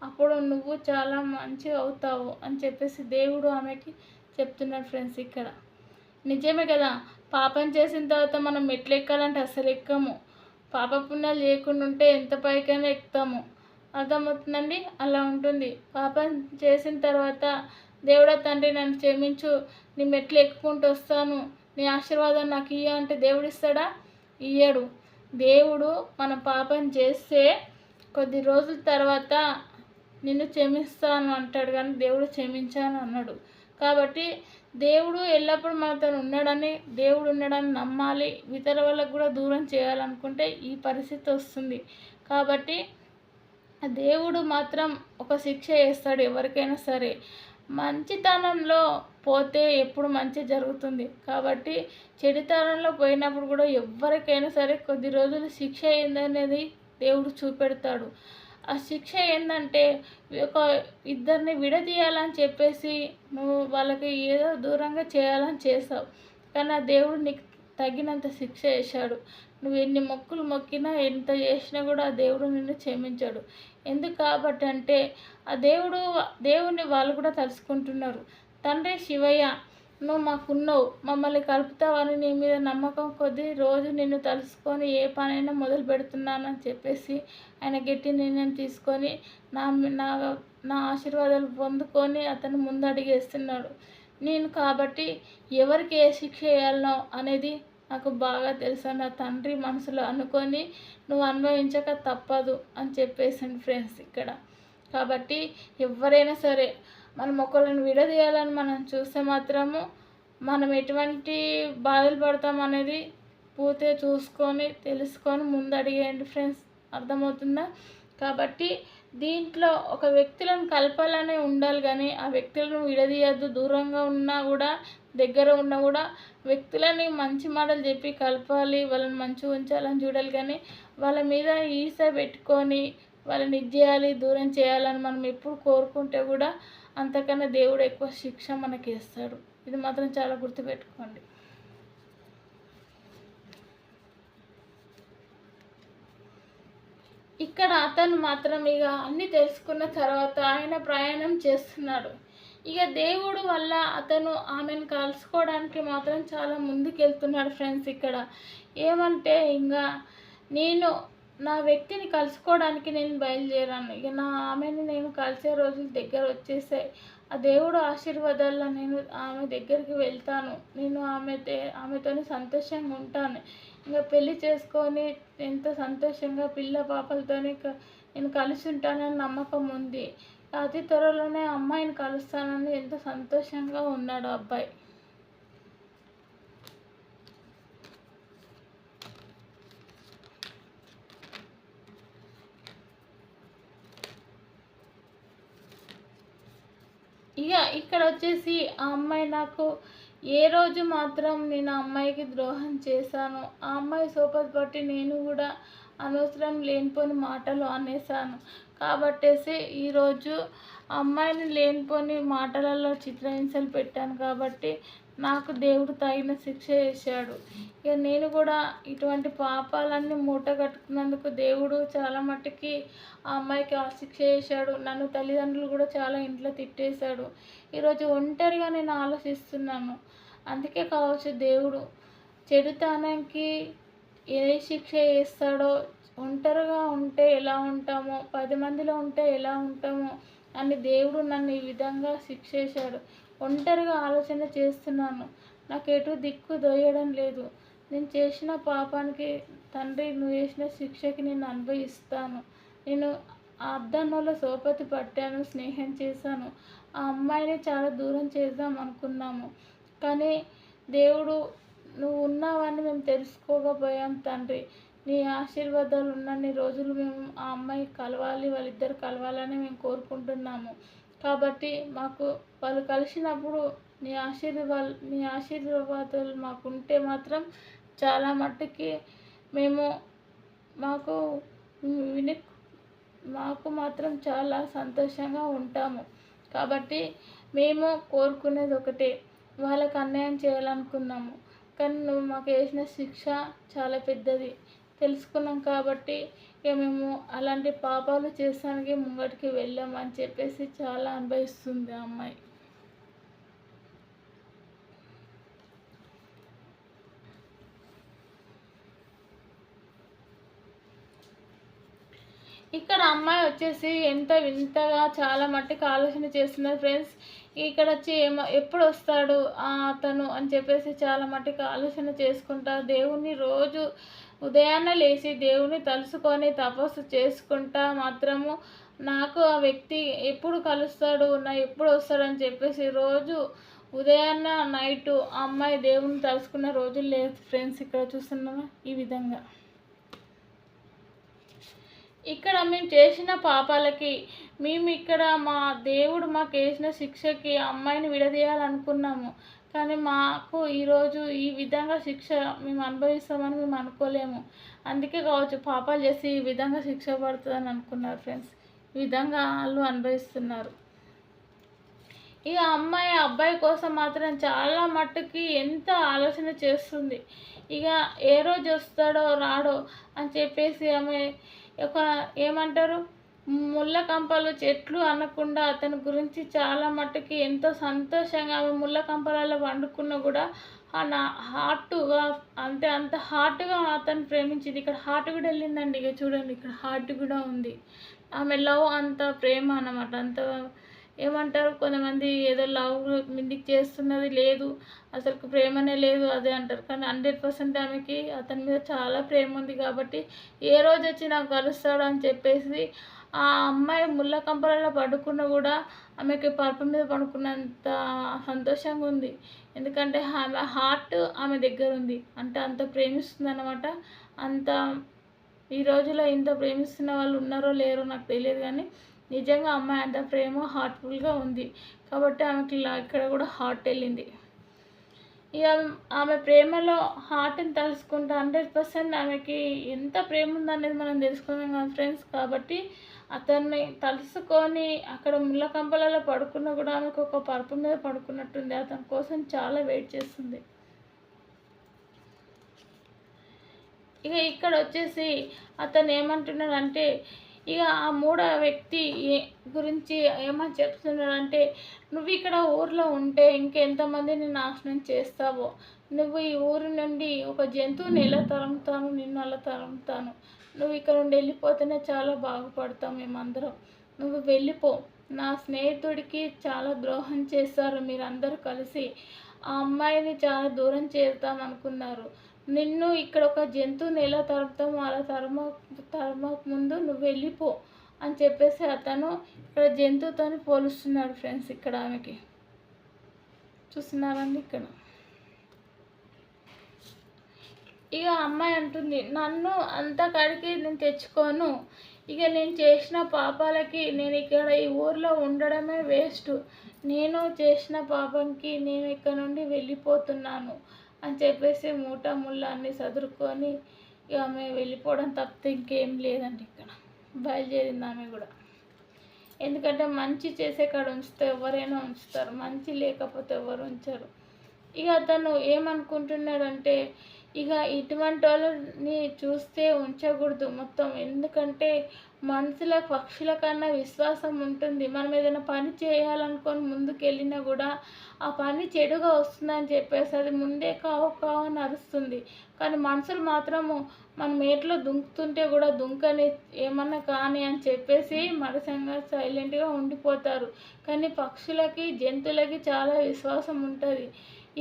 అప్పుడు నువ్వు చాలా మంచిగా అవుతావు అని చెప్పేసి దేవుడు ఆమెకి చెప్తున్నాడు ఫ్రెండ్స్. ఇక్కడ నిజమే కదా, పాపం చేసిన తర్వాత మనం మెట్లు ఎక్కాలంటే అసలు ఎక్కము, పాప పుణ్యాలు చేయకుండా ఉంటే ఎంత పైకైనా ఎక్కుతాము. అర్థమవుతుందండి? అలా ఉంటుంది. పాపం చేసిన తర్వాత దేవుడా తండ్రి నన్ను క్షమించు, నీ మెట్లు ఎక్కుకుంటూ వస్తాను, నీ ఆశీర్వాదం నాకు ఇయ్య అంటే దేవుడు ఇస్తాడా? ఇయ్యడు. దేవుడు మన పాపం చేస్తే కొద్ది రోజుల తర్వాత నిన్ను క్షమిస్తాను అంటాడు కానీ దేవుడు క్షమించాను అన్నాడు. కాబట్టి దేవుడు ఎల్లప్పుడూ మనతో ఉన్నాడని నమ్మాలి. ఇతర వాళ్ళకు కూడా దూరం చేయాలనుకుంటే ఈ పరిస్థితి వస్తుంది. కాబట్టి దేవుడు మాత్రం ఒక శిక్ష వేస్తాడు ఎవరికైనా సరే. మంచితనంలో పోతే ఎప్పుడు మంచి జరుగుతుంది. కాబట్టి చెడుతనంలో పోయినప్పుడు కూడా ఎవరికైనా సరే కొద్ది రోజులు శిక్ష ఏందనేది దేవుడు చూపెడతాడు. ఆ శిక్ష ఏంటంటే ఇద్దరిని విడదీయాలని చెప్పేసి నువ్వు వాళ్ళకి ఏదో దూరంగా చేయాలని చేసావు, కానీ ఆ దేవుడు నీకు తగినంత శిక్ష వేశాడు. నువ్వు ఎన్ని మొక్కులు మొక్కినా ఎంత చేసినా కూడా ఆ దేవుడు నిన్ను క్షమించాడు. ఎందుకు కాబట్టి అంటే ఆ దేవుని వాళ్ళు కూడా తలుచుకుంటున్నారు. తండ్రి శివయ్య, నువ్వు మాకున్నావు, మమ్మల్ని కలుపుతావని నీ మీద నమ్మకం కొద్దీ రోజు నిన్ను తలుసుకొని ఏ పనైనా మొదలు పెడుతున్నానని చెప్పేసి ఆయన గట్టి నిర్ణయం తీసుకొని నా నా నా ఆశీర్వాదాలు పొందుకొని అతను ముందడుగేస్తున్నాడు. నేను కాబట్టి ఎవరికి ఏ శిక్ష వేయాలనో అనేది నాకు బాగా తెలుసు నా తండ్రి మనసులో అనుకొని నువ్వు అనుభవించక తప్పదు అని చెప్పేసింది ఫ్రెండ్స్ ఇక్కడ. కాబట్టి ఎవరైనా సరే మనం ఒకళ్ళని విడదీయాలని మనం చూస్తే మాత్రము మనం ఎటువంటి బాధలు పడతాం అనేది పూర్తిగా చూసుకొని తెలుసుకొని ముందడిగేయండి ఫ్రెండ్స్. అర్థమవుతుందా? కాబట్టి దీంట్లో ఒక వ్యక్తులను కలపాలనే ఉండాలి, కానీ ఆ వ్యక్తులను విడదీయద్దు. దూరంగా ఉన్నా కూడా దగ్గర ఉన్నా కూడా వ్యక్తులని మంచి మాటలు చెప్పి కలపాలి, వాళ్ళని మంచిగా ఉంచాలని చూడాలి. కానీ వాళ్ళ మీద ఈస పెట్టుకొని వాళ్ళని ఇది చేయాలి, దూరం చేయాలని మనం ఎప్పుడు కోరుకుంటే కూడా అంతకన్నా దేవుడు ఎక్కువ శిక్ష మనకి ఇస్తాడు. ఇది మాత్రం చాలా గుర్తుపెట్టుకోండి. ఇక్కడ అతను మాత్రం ఇక అన్నీ తెలుసుకున్న తర్వాత ఆయన ప్రయాణం చేస్తున్నాడు. ఇక దేవుడు వల్ల అతను ఆమెను కలుసుకోవడానికి మాత్రం చాలా ముందుకెళ్తున్నాడు ఫ్రెండ్స్. ఇక్కడ ఏమంటే ఇంకా నేను నా వ్యక్తిని కలుసుకోవడానికి నేను బయలుదేరాను. ఇక నా ఆమెను నేను కలిసే రోజులు దగ్గర వచ్చేసాయి. ఆ దేవుడు ఆశీర్వాదాల్లో నేను ఆమె దగ్గరికి వెళ్తాను. నేను ఆమెతోని సంతోషంగా ఉంటాను. ఇంకా పెళ్లి చేసుకొని ఎంతో సంతోషంగా పిల్ల పాపలతోని నేను కలిసి ఉంటానని నమ్మకం ఉంది. అతి త్వరలోనే అమ్మాయిని కలుస్తానని ఎంతో సంతోషంగా ఉన్నాడు అబ్బాయి. ఇక ఇక్కడ వచ్చేసి ఆ అమ్మాయి నాకు ఏ రోజు మాత్రం నేను ఆ అమ్మాయికి ద్రోహం చేశాను, ఆ అమ్మాయి సోపతి బట్టి నేను కూడా అనవసరం లేనిపోని మాటలు అనేసాను కాబట్టేసి ఈరోజు ఆ అమ్మాయిని లేనిపోని మాటలలో చిత్రహింసలు పెట్టాను కాబట్టి నాకు దేవుడు తగిన శిక్ష చేశాడు. ఇక నేను కూడా ఇటువంటి పాపాలన్నీ మూట కట్టుకున్నందుకు దేవుడు చాలా మట్టుకి ఆ అమ్మాయికి ఆ శిక్ష చేశాడు. నన్ను తల్లిదండ్రులు కూడా చాలా ఇంట్లో తిట్టేశాడు. ఈరోజు ఒంటరిగా నేను ఆలోచిస్తున్నాను. అందుకే కావచ్చు దేవుడు చెడుతనానికి ఏ శిక్ష చేస్తాడో, ఒంటరిగా ఉంటే ఎలా ఉంటామో, 10 మందిలో ఉంటే ఎలా ఉంటామో అని దేవుడు నన్ను ఈ విధంగా శిక్ష చేశాడు. ఒంటరిగా ఆలోచన చేస్తున్నాను. నాకు ఎటు దిక్కు దొయ్యడం లేదు. నేను చేసిన పాపానికి తండ్రి నువ్వు చేసిన శిక్షకి నేను అనుభవిస్తాను. నేను ఆ అద్దంలో సోపతి పట్టాను, స్నేహం చేశాను. ఆ అమ్మాయిని చాలా దూరం చేద్దాం అనుకున్నాము. కానీ దేవుడు నువ్వు ఉన్నావని మేము తెలుసుకోకపోయాం తండ్రి. నీ ఆశీర్వాదాలు ఉన్నన్ని రోజులు మేము ఆ అమ్మాయి కలవాలి, వాళ్ళిద్దరు కలవాలని మేము కోరుకుంటున్నాము. కాబట్టి మాకు వాళ్ళు కలిసినప్పుడు నీ ఆశీర్వాదాలు మాకుంటే మాత్రం చాలా మట్టుకి మేము మాకు మాత్రం చాలా సంతోషంగా ఉంటాము. కాబట్టి మేము కోరుకునేది ఒకటే, వాళ్ళకి అన్యాయం చేయాలనుకున్నాము. కానీ నువ్వు మాకు వేసిన శిక్ష చాలా పెద్దది తెలుసుకున్నాం కాబట్టి ఇక మేము అలాంటి పాపాలు చేసానికి ముంగటికి వెళ్ళామని చెప్పేసి చాలా అనుభవిస్తుంది ఆ అమ్మాయి. ఇక్కడ అమ్మాయి వచ్చేసి ఎంత వింతగా చాలా మట్టుకు ఆలోచన చేస్తున్నారు ఫ్రెండ్స్. ఇక్కడ వచ్చి ఎప్పుడు వస్తాడు అతను అని చెప్పేసి చాలా మట్టుకు ఆలోచన చేసుకుంటా దేవుణ్ణి రోజు ఉదయాన్నే లేచి దేవుని తలుసుకొని తపస్సు చేసుకుంటా మాత్రము నాకు ఆ వ్యక్తి ఎప్పుడు కలుస్తాడు, ఎప్పుడు వస్తాడని చెప్పేసి రోజు ఉదయాన్న నైటు ఆ అమ్మాయి దేవుని తలుసుకున్న రోజులు లేదు ఫ్రెండ్స్. ఇక్కడ చూస్తున్నామా ఈ విధంగా. ఇక్కడ మేము చేసిన పాపాలకి మేము ఇక్కడ మా దేవుడు మాకు వేసిన శిక్షకి అమ్మాయిని విడదీయాలనుకున్నాము. కానీ మాకు ఈరోజు ఈ విధంగా శిక్ష మేము అనుభవిస్తామని మేము అనుకోలేము. అందుకే కావచ్చు పాపాలు చేసి ఈ విధంగా శిక్ష పడుతుందని అనుకున్నారు ఫ్రెండ్స్. ఈ విధంగా వాళ్ళు అనుభవిస్తున్నారు. ఇక అమ్మాయి అబ్బాయి కోసం మాత్రం చాలా మట్టుకి ఎంత ఆలోచన చేస్తుంది. ఇక ఏ రోజు వస్తాడో రాడో అని చెప్పేసి ఆమె ఒక ఏమంటారు ముళ్ళ కంపలు చెట్లు అనకుండా అతని గురించి చాలా మట్టుకి ఎంతో సంతోషంగా ఆమె ముళ్ళ కంపలలో వండుకున్నా కూడా నా హార్ట్గా అంటే అంత హార్ట్గా అతను ప్రేమించింది. ఇక్కడ హార్ట్ కూడా వెళ్ళిందండి. ఇక చూడండి ఇక్కడ హార్ట్ కూడా ఉంది. ఆమె లవ్ అంత ప్రేమ అన్నమాట. అంత ఏమంటారు కొంతమంది ఏదో లవ్ మీదికి చేస్తున్నది లేదు, అసలు ప్రేమనే లేదు అదే అంటారు. కానీ 100% ఆమెకి అతని మీద చాలా ప్రేమ ఉంది. కాబట్టి ఏ రోజు వచ్చి నాకు కలుస్తాడు అని చెప్పేసి ఆ అమ్మాయి ముళ్ళ కంపలలో పడుకున్నా కూడా ఆమెకి పరుపు మీద పడుకున్నంత సంతోషంగా ఉంది. ఎందుకంటే ఆమె హార్ట్ ఆమె దగ్గర ఉంది. అంటే అంత ప్రేమిస్తుంది అన్నమాట. అంత ఈ రోజులో ఇంత ప్రేమిస్తున్న వాళ్ళు ఉన్నారో లేరో నాకు తెలియదు, కానీ నిజంగా అమ్మాయి అంత ప్రేమ హార్ట్ఫుల్గా ఉంది. కాబట్టి ఆమెకి ఇక్కడ కూడా హార్ట్ వెళ్ళింది. ఇక ఆమె ప్రేమలో హార్ట్ని తలుసుకుంటే 100% ఆమెకి ఎంత ప్రేమ ఉందనేది మనం తెలుసుకున్నాం కదా ఫ్రెండ్స్. కాబట్టి అతన్ని తలుసుకొని అక్కడ ముళ్ళ కంపలలో పడుకున్నా కూడా ఆమెకు ఒక పరుపు మీద పడుకున్నట్టుంది. అతని కోసం చాలా వెయిట్ చేస్తుంది. ఇక ఇక్కడ వచ్చేసి అతను ఏమంటున్నాడంటే ఇక ఆ మూడవ వ్యక్తి గురించి ఏమని చెప్తున్నాడంటే, నువ్వు ఇక్కడ ఊర్లో ఉంటే ఇంకెంతమందిని నాశనం చేస్తావో, నువ్వు ఈ ఊరి నుండి ఒక జంతువుని ఎలా తరుముతాను, నిన్ను అలా తరుముతాను, నువ్వు ఇక్కడ నుండి వెళ్ళిపోతేనే చాలా బాగుపడతాం మేమందరం, నువ్వు వెళ్ళిపో. నా స్నేహితుడికి చాలా ద్రోహం చేస్తారు మీరందరూ కలిసి, ఆ అమ్మాయిని చాలా దూరం చేద్దాం అనుకున్నారు, నిన్ను ఇక్కడ ఒక జంతువుని ఎలా తరుముతామో అలా తరమక ముందు నువ్వు వెళ్ళిపో అని చెప్పేసి అతను ఇక్కడ జంతువుతో పోలుస్తున్నాడు ఫ్రెండ్స్. ఇక్కడ ఆమెకి చూస్తున్నారండి. ఇక్కడ ఇక అమ్మాయి అంటుంది, నన్ను అంత కాడికి నేను తెచ్చుకోను, ఇక నేను చేసిన పాపాలకి నేను ఇక్కడ ఈ ఊర్లో ఉండడమే వేస్ట్, నేను చేసిన పాపంకి నేను ఇక్కడ నుండి వెళ్ళిపోతున్నాను అని చెప్పేసి మూట ముళ్ళ అన్నీ చదురుకొని ఇక ఆమె వెళ్ళిపోవడం తప్పితే ఇంకేం లేదండి. ఇక్కడ బయలుదేరింది ఆమె కూడా. ఎందుకంటే మంచి చేసే కాడ ఉంచితే ఎవరైనా ఉంచుతారు, మంచి లేకపోతే ఎవరు ఉంచరు. ఇక అతను ఏమనుకుంటున్నాడంటే ఇక ఇటువంటి వాళ్ళని చూస్తే ఉంచకూడదు మొత్తం. ఎందుకంటే మనుషుల పక్షుల కన్నా విశ్వాసం ఉంటుంది. మనం ఏదైనా పని చేయాలనుకొని ముందుకు వెళ్ళినా కూడా ఆ పని చెడుగా వస్తుందని చెప్పేసి అది ముందే కావు కావు అని అరుస్తుంది. కానీ మనుషులు మాత్రము మనం ఏట్లో దుంకుతుంటే కూడా దుంకని ఏమన్నా కానీ అని చెప్పేసి మనసంగా సైలెంట్గా ఉండిపోతారు. కానీ పక్షులకి జంతువులకి చాలా విశ్వాసం ఉంటుంది.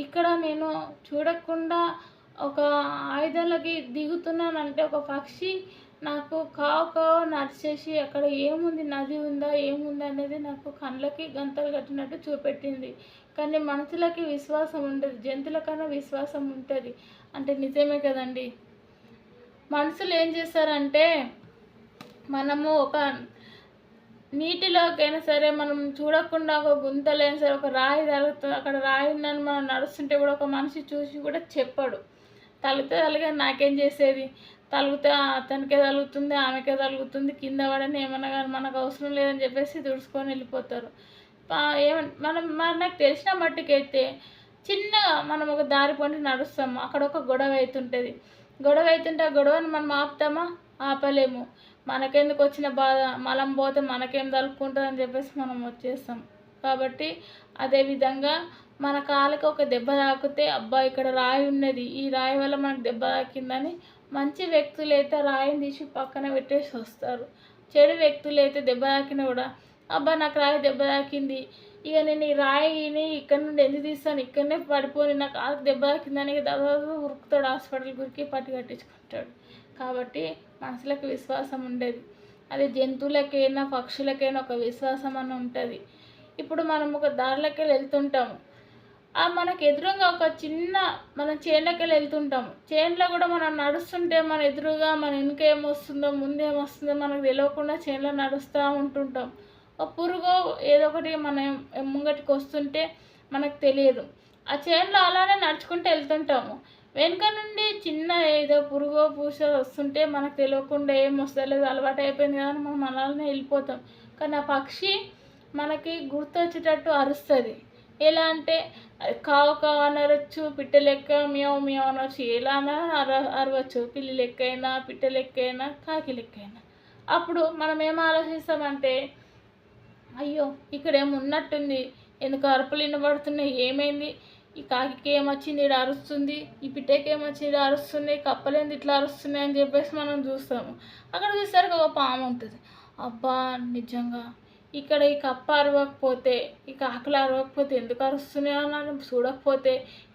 ఇక్కడ నేను చూడకుండా ఒక ఆయుధాలకి దిగుతున్నానంటే ఒక పక్షి నాకు కావు కావు నడిచేసి అక్కడ ఏముంది, నది ఉందా ఏముంది అనేది నాకు కళ్ళకి గంతలు కట్టినట్టు చూపెట్టింది. కానీ మనుషులకి విశ్వాసం ఉండదు, జంతువుల కన్నా విశ్వాసం ఉంటుంది. అంటే నిజమే కదండి. మనుషులు ఏం చేస్తారంటే మనము ఒక నీటిలోకైనా సరే మనం చూడకుండా ఒక గుంతలైనా సరే ఒక రాయి తగులుతుంది, అక్కడ రాయి ఉందని మనం నడుస్తుంటే కూడా ఒక మనిషి చూసి కూడా చెప్పాడు, తగిలితే తగిలిగా నాకేం చేసేది, తగిలితే అతనికే తగులుతుంది ఆమెకే తగులుతుంది కింద పడని ఏమన్నా కానీ మనకు అవసరం లేదని చెప్పేసి తుడుచుకొని వెళ్ళిపోతారు. మనకు తెలిసిన మట్టుకైతే చిన్నగా మనం ఒక దారి పండి నడుస్తాము, అక్కడ ఒక గొడవ అవుతుంటుంది. గొడవ అవుతుంటే ఆ గొడవని మనం ఆపుతామా? ఆపలేము. మనకెందుకు వచ్చిన బాధ, మలం పోతే మనకేం తలుపుకుంటుంది అని చెప్పేసి మనం వచ్చేస్తాం. కాబట్టి అదేవిధంగా మన కాలుకి ఒక దెబ్బ తాకితే అబ్బా ఇక్కడ రాయి ఉన్నది, ఈ రాయి వల్ల మనకు దెబ్బ తాకిందని మంచి వ్యక్తులు అయితే రాయిని తీసి పక్కన పెట్టేసి వస్తారు. చెడు వ్యక్తులు అయితే దెబ్బ తాకినా కూడా అబ్బా నాకు రాయి దెబ్బ తాకింది, ఇక నేను ఈ రాయిని ఇక్కడ నుండి ఎందుకు తీస్తాను, ఇక్కడనే పడిపోయి నాకు కాలుకి దెబ్బ తాకిందని దాదాపు ఉరుకుతాడు, హాస్పిటల్ గురికి పట్టి కట్టించుకుంటాడు. కాబట్టి మనుషులకు విశ్వాసం ఉండేది, అది జంతువులకైనా పక్షులకైనా ఒక విశ్వాసం అని ఉంటుంది. ఇప్పుడు మనం ఒక దారిలోకి వెళ్తుంటాము, మనకు ఎదురుగా ఒక చిన్న మనం చేనులోకి వెళ్తుంటాము, చేనులో కూడా మనం నడుస్తుంటే మన ఎదురుగా మన వెనుక ఏమొస్తుందో ముందేమొస్తుందో మనకు తెలియకుండా చేనులో నడుస్తూ ఉంటుంటాం. ఒక పురుగో ఏదో ఒకటి మనం ముంగటికి వస్తుంటే మనకు తెలియదు, ఆ చేనులో అలానే నడుచుకుంటూ వెళ్తుంటాము, వెనుక నుండి చిన్న ఏదో పురుగో పూసో వస్తుంటే మనకు తెలియకుండా ఏం వస్తలేదు, అలవాటు అయిపోయింది కదా మనం అలానే వెళ్ళిపోతాం. కానీ ఆ పక్షి మనకి గుర్తొచ్చేటట్టు అరుస్తుంది. ఎలా అంటే కావు కావు అని అరవచ్చు, పిట్ట లెక్క మియావ్ మియావ్ అనొచ్చు, ఎలా అరవచ్చు, పిల్లి లెక్క అయినా, పిట్ట లెక్క అయినా, కాకి లెక్క అయినా. అప్పుడు మనం ఏం ఆలోచిస్తామంటే, అయ్యో ఇక్కడ ఏమున్నట్టుంది, ఎందుకు అరుపులు వినబడుతున్నాయి, ఏమైంది, ఈ కాకికి ఏమొచ్చింది ఇక్కడ అరుస్తుంది, ఈ పిట్టకి ఏమొచ్చింది ఇక్కడ అరుస్తుంది, కప్పలేంది ఇట్లా అరుస్తున్నాయి అని చెప్పేసి మనం చూస్తాము. అక్కడ చూసరికి ఒక పాము ఉంటుంది. అబ్బా నిజంగా ఇక్కడ ఈ కప్ప అరవకపోతే, ఈ కాకులు అరవకపోతే ఎందుకు అరుస్తున్నాయో అని చూడకపోతే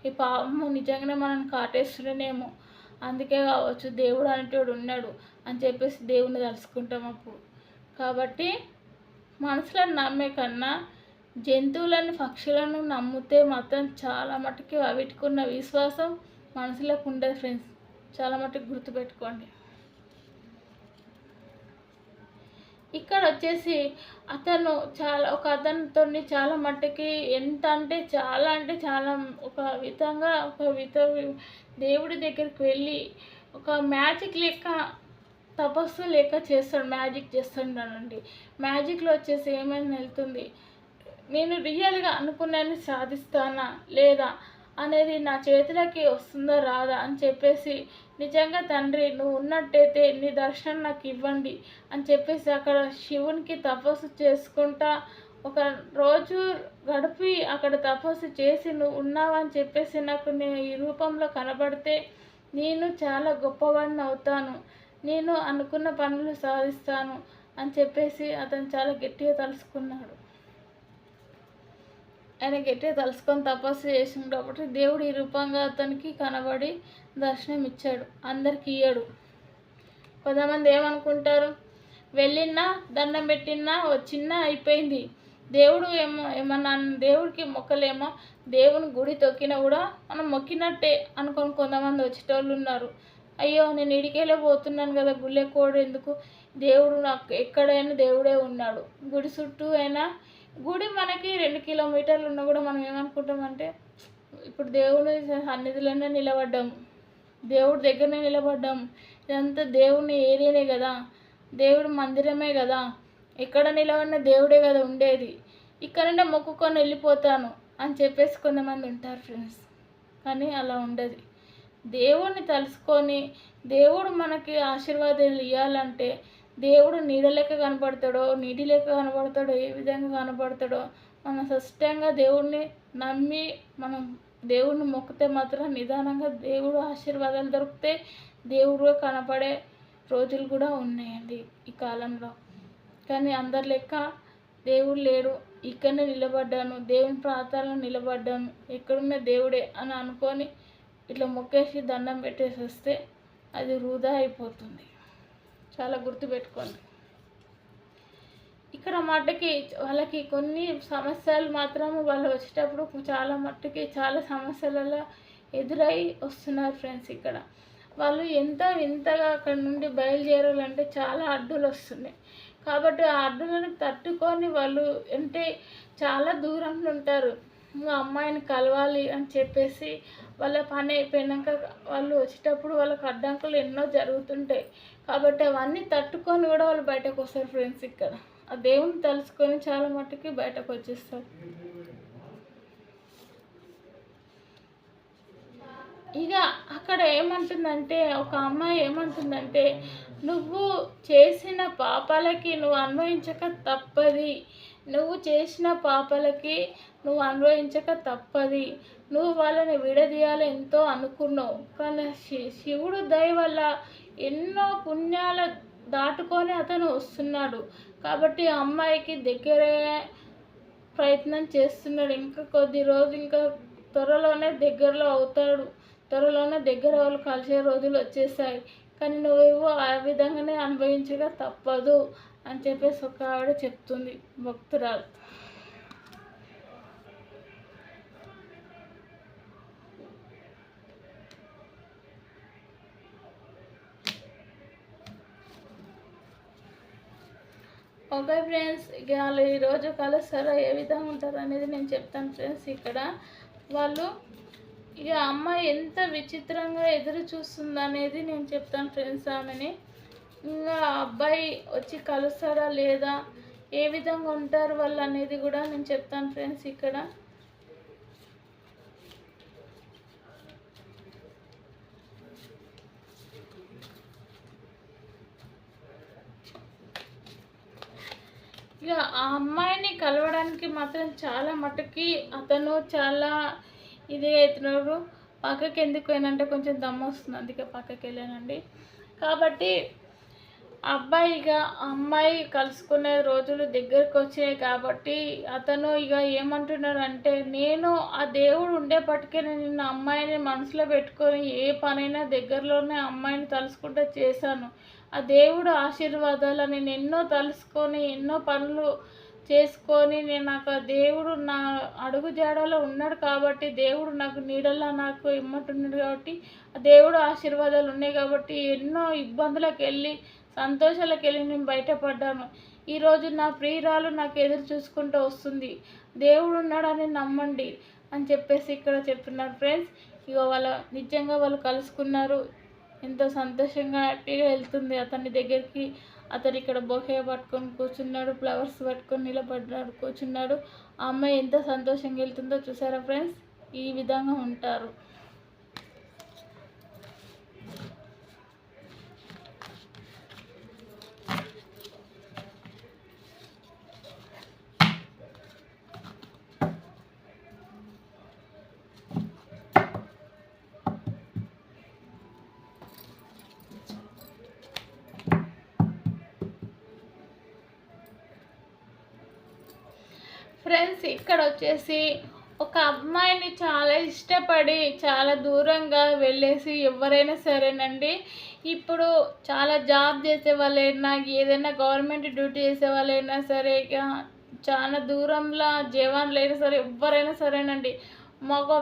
ఈ పాము నిజంగానే మనం కాటేస్తుండేనేమో, అందుకే కావచ్చు దేవుడు అనేటోడు ఉన్నాడు అని చెప్పేసి దేవుణ్ణి తలుసుకుంటాం అప్పుడు. కాబట్టి మనుషులను నమ్మే కన్నా జంతువులను, పక్షులను నమ్మితే మాత్రం చాలా మటుకు వీటికున్న విశ్వాసం మనుషులకు ఉండదు ఫ్రెండ్స్. చాలా మటుకు గుర్తుపెట్టుకోండి. ఇక్కడ వచ్చేసి ఒక అతనితో చాలా మట్టుకి ఎంత అంటే చాలా ఒక దేవుడి దగ్గరికి వెళ్ళి ఒక మ్యాజిక్ లెక్క, తపస్సు లెక్క చేస్తాడు, మ్యాజిక్ చేస్తాడండి. మ్యాజిక్లో వచ్చేసి ఏమైనా వెళ్తుంది, నేను రియల్గా అనుకున్నాను సాధిస్తానా లేదా అనేది నా చేతులకి వస్తుందా రాదా అని చెప్పేసి, నిజంగా తండ్రి నువ్వు ఉన్నట్టయితే నీ దర్శనం నాకు ఇవ్వండి అని చెప్పేసి అక్కడ శివునికి తపస్సు చేసుకుంటా ఒక రోజు గడిపి అక్కడ తపస్సు చేసి నువ్వు ఉన్నావని చెప్పేసి నాకు నేను ఈ రూపంలో కనబడితే నేను చాలా గొప్పవాడిని అవుతాను, నేను అనుకున్న పనులు సాధిస్తాను అని చెప్పేసి అతను చాలా గట్టిగా తలుసుకున్నాడు. ఆయన గట్టిగా తలుసుకొని తపస్సు చేసిండు కాబట్టి దేవుడు ఈ రూపంగా అతనికి కనబడి దర్శనం ఇచ్చాడు. అందరికి ఇయ్యాడు. కొంతమంది ఏమనుకుంటారు, వెళ్ళినా దండం పెట్టినా వచ్చినా అయిపోయింది, దేవుడు ఏమన్నా దేవుడికి మొక్కలేమో, దేవుని గుడి తొక్కినా కూడా మనం మొక్కినట్టే అనుకొని కొంతమంది వచ్చేటోళ్ళు ఉన్నారు. అయ్యో నేను ఇడికెళ్ళే పోతున్నాను కదా, గుళ్ళెక్కోడు ఎందుకు, దేవుడు నాకు ఎక్కడైనా దేవుడే ఉన్నాడు, గుడి చుట్టూ అయినా, గుడి మనకి 2 కిలోమీటర్లు ఉన్నా కూడా మనం ఏమనుకుంటామంటే, ఇప్పుడు దేవుని సన్నిధిలోనే నిలబడ్డాము, దేవుడి దగ్గరనే నిలబడ్డాము, ఇదంతా దేవుని ఏరియానే కదా, దేవుడి మందిరమే కదా, ఎక్కడ నిలబడిన దేవుడే కదా ఉండేది, ఇక్కడనే మొక్కుకొని వెళ్ళిపోతాను అని చెప్పేసి కొంతమంది ఉంటారు ఫ్రెండ్స్. కానీ అలా ఉండదు. దేవుడిని తలుసుకొని దేవుడు మనకి ఆశీర్వాదాలు ఇవ్వాలంటే దేవుడు నీడ లెక్క కనపడతాడో, నీటి లెక్క కనపడతాడో, ఏ విధంగా కనపడతాడో మనం స్పష్టంగా దేవుడిని నమ్మి మనం దేవుడిని మొక్కితే మాత్రం నిదానంగా దేవుడు ఆశీర్వాదాలు దొరికితే దేవుడు కనపడే రోజులు కూడా ఉన్నాయండి ఈ కాలంలో. కానీ అందరి లెక్క దేవుడు లేడు, ఇక్కడనే నిలబడ్డాను, దేవుని ప్రాంతాల్లో నిలబడ్డాను, ఎక్కడున్న దేవుడే అని అనుకొని ఇట్లా మొక్కేసి దండం పెట్టేసి వస్తే అది వృధా అయిపోతుంది. చాలా గుర్తుపెట్టుకోండి. ఇక్కడ మట్టుకి వాళ్ళకి కొన్ని సమస్యలు మాత్రము వాళ్ళు వచ్చేటప్పుడు చాలా మట్టుకి చాలా సమస్యలలో ఎదురై వస్తున్నారు ఫ్రెండ్స్. ఇక్కడ వాళ్ళు ఇంతగా అక్కడ నుండి బయలుదేరాలంటే చాలా అడ్డులు వస్తున్నాయి. కాబట్టి ఆ అడ్డులను తట్టుకొని వాళ్ళు అంటే చాలా దూరంలో ఉంటారు. ఇంకా అమ్మాయిని కలవాలి అని చెప్పేసి వాళ్ళ పని అయిపోయినాక వాళ్ళు వచ్చేటప్పుడు వాళ్ళకి అడ్డంకులు ఎన్నో జరుగుతుంటాయి. కాబట్టి అవన్నీ తట్టుకొని కూడా వాళ్ళు బయటకు వస్తారు ఫ్రెండ్స్. ఇక్కడ ఆ దేవుని తలుసుకొని చాలా మట్టుకి బయటకు వచ్చేస్తారు. ఇక అక్కడ ఏమంటుందంటే, ఒక అమ్మాయి ఏమంటుందంటే, నువ్వు చేసిన పాపాలకి నువ్వు అనుభవించక తప్పది, నువ్వు చేసిన పాపాలకి నువ్వు అనుభవించక తప్పది, నువ్వు వాళ్ళని విడదీయాలి ఎంతో అనుకున్నావు, కానీ శివుడు దయ వల్ల ఎన్నో పుణ్యాల దాటుకొని అతను వస్తున్నాడు. కాబట్టి ఆ అమ్మాయికి దగ్గరే ప్రయత్నం చేస్తున్నాడు. ఇంకా కొద్ది రోజు, ఇంకా త్వరలోనే దగ్గరలో అవుతాడు, త్వరలోనే దగ్గర వాళ్ళు కలిసే రోజులు వచ్చేసాయి. కానీ నువ్వేవో ఆ విధంగానే అనుభవించక తప్పదు అని చెప్పేసి ఒక ఆవిడ చెప్తుంది, భక్తురాలు. ఓకే ఫ్రెండ్స్, ఇక వాళ్ళు ఈరోజు కలుస్తారో ఏ విధంగా ఉంటారో అనేది నేను చెప్తాను ఫ్రెండ్స్. ఇక్కడ వాళ్ళు ఇక అమ్మాయి ఎంత విచిత్రంగా ఎదురు చూస్తుంది అనేది నేను చెప్తాను ఫ్రెండ్స్. ఆమెని ఇంకా అబ్బాయి వచ్చి కలుస్తాడా లేదా, ఏ విధంగా ఉంటారు వాళ్ళు అనేది కూడా నేను చెప్తాను ఫ్రెండ్స్. ఇక్కడ ఇక ఆ అమ్మాయిని కలవడానికి మాత్రం చాలా మటుకి అతను చాలా ఇదిగా అవుతున్నాడు. పక్కకి ఎందుకు పోయినంటే కొంచెం దమ్ము వస్తుంది, అందుకే పక్కకి వెళ్ళానండి. కాబట్టి అబ్బాయి ఇక అమ్మాయి కలుసుకునే రోజులు దగ్గరకు వచ్చాయి కాబట్టి అతను ఇక ఏమంటున్నాడంటే, నేను ఆ దేవుడు ఉండేపటికే నేను అమ్మాయిని మనసులో పెట్టుకొని ఏ పనైనా దగ్గరలోనే అమ్మాయిని తలుసుకుంటూ చేశాను. ఆ దేవుడు ఆశీర్వాదాలు నేను ఎన్నో తలుసుకొని ఎన్నో పనులు చేసుకొని నేను నాకు ఆ దేవుడు నా అడుగు జాడలో ఉన్నాడు కాబట్టి, దేవుడు నాకు నీడలా నాకు ఇమ్మంటున్నాడు కాబట్టి, ఆ దేవుడు ఆశీర్వాదాలు ఉన్నాయి కాబట్టి ఎన్నో ఇబ్బందులకు వెళ్ళి సంతోషాలకు వెళ్ళి నేను బయటపడ్డాను. ఈరోజు నా ప్రియురాలు నాకు ఎదురు చూసుకుంటూ వస్తుంది, దేవుడు ఉన్నాడని నమ్మండి అని చెప్పేసి ఇక్కడ చెప్తున్నారు ఫ్రెండ్స్. ఇక నిజంగా వాళ్ళు కలుసుకున్నారు. ఎంతో సంతోషంగా హ్యాపీగా వెళ్తుంది అతని దగ్గరికి. అతను ఇక్కడ బొకే పట్టుకొని కూర్చున్నాడు, ఫ్లవర్స్ పట్టుకొని నిలబడ్డాడు కూర్చున్నాడు. ఆ అమ్మాయి ఎంత సంతోషంగా వెళ్తుందో చూసారా ఫ్రెండ్స్. ఈ విధంగా ఉంటారు. ఫ్రెండ్స్ ఇక్కడ వచ్చేసి ఒక అమ్మాయిని చాలా ఇష్టపడి చాలా దూరంగా వెళ్ళేసి ఎవరైనా సరేనండి, ఇప్పుడు చాలా జాబ్ చేసే వాళ్ళైనా ఏదైనా గవర్నమెంట్ డ్యూటీ చేసే వాళ్ళైనా సరే, చాలా దూరంలో జవాన్లైనా సరే ఎవరైనా సరేనండి, మాకు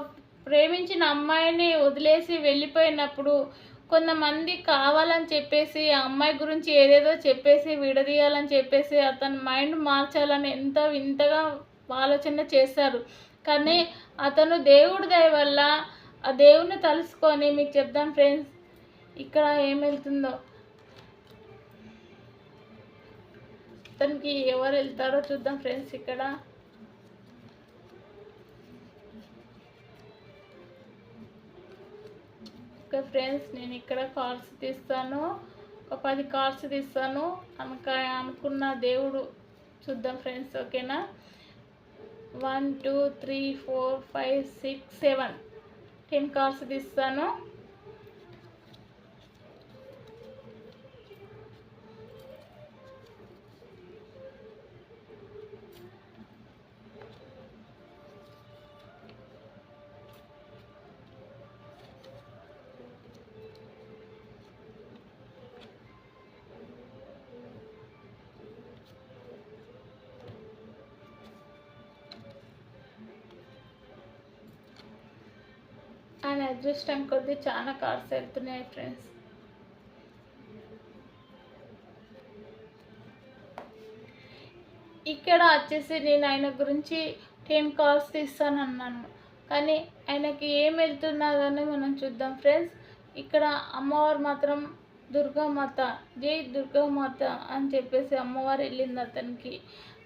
ప్రేమించిన అమ్మాయిని వదిలేసి వెళ్ళిపోయినప్పుడు కొంతమంది కావాలని చెప్పేసి ఆ అమ్మాయి గురించి ఏదేదో చెప్పేసి విడదీయాలని చెప్పేసి అతని మైండ్ మార్చాలని ఎంత వింతగా ఆలోచన చేశారు. కానీ అతను దేవుడి దయ వల్ల ఆ దేవుడిని తలుసుకొని మీకు చెప్దాం ఫ్రెండ్స్ ఇక్కడ ఏం వెళ్తుందో, అతనికి ఎవరు వెళ్తారో చూద్దాం ఫ్రెండ్స్. ఇక్కడ ఓకే ఫ్రెండ్స్, నేను ఇక్కడ కార్డ్స్ తీస్తాను, ఒక 10 కార్డ్స్ తీస్తాను. అనుకున్న దేవుడు చూద్దాం ఫ్రెండ్స్. ఓకేనా, 1 2 3 4 5 6 7 10 కార్డ్స్ తీస్తాను. ఆయన అదృష్టం కొద్దీ చాలా కార్డ్స్ వెళ్తున్నాయి ఫ్రెండ్స్. ఇక్కడ వచ్చేసి నేను ఆయన గురించి 10 కార్డ్స్ తీస్తాను అన్నాను, కానీ ఆయనకి ఏం వెళ్తున్నదని మనం చూద్దాం ఫ్రెండ్స్. ఇక్కడ అమ్మవారు మాత్రం దుర్గామాత, జై దుర్గామాత అని చెప్పేసి అమ్మవారు వెళ్ళింది అతనికి.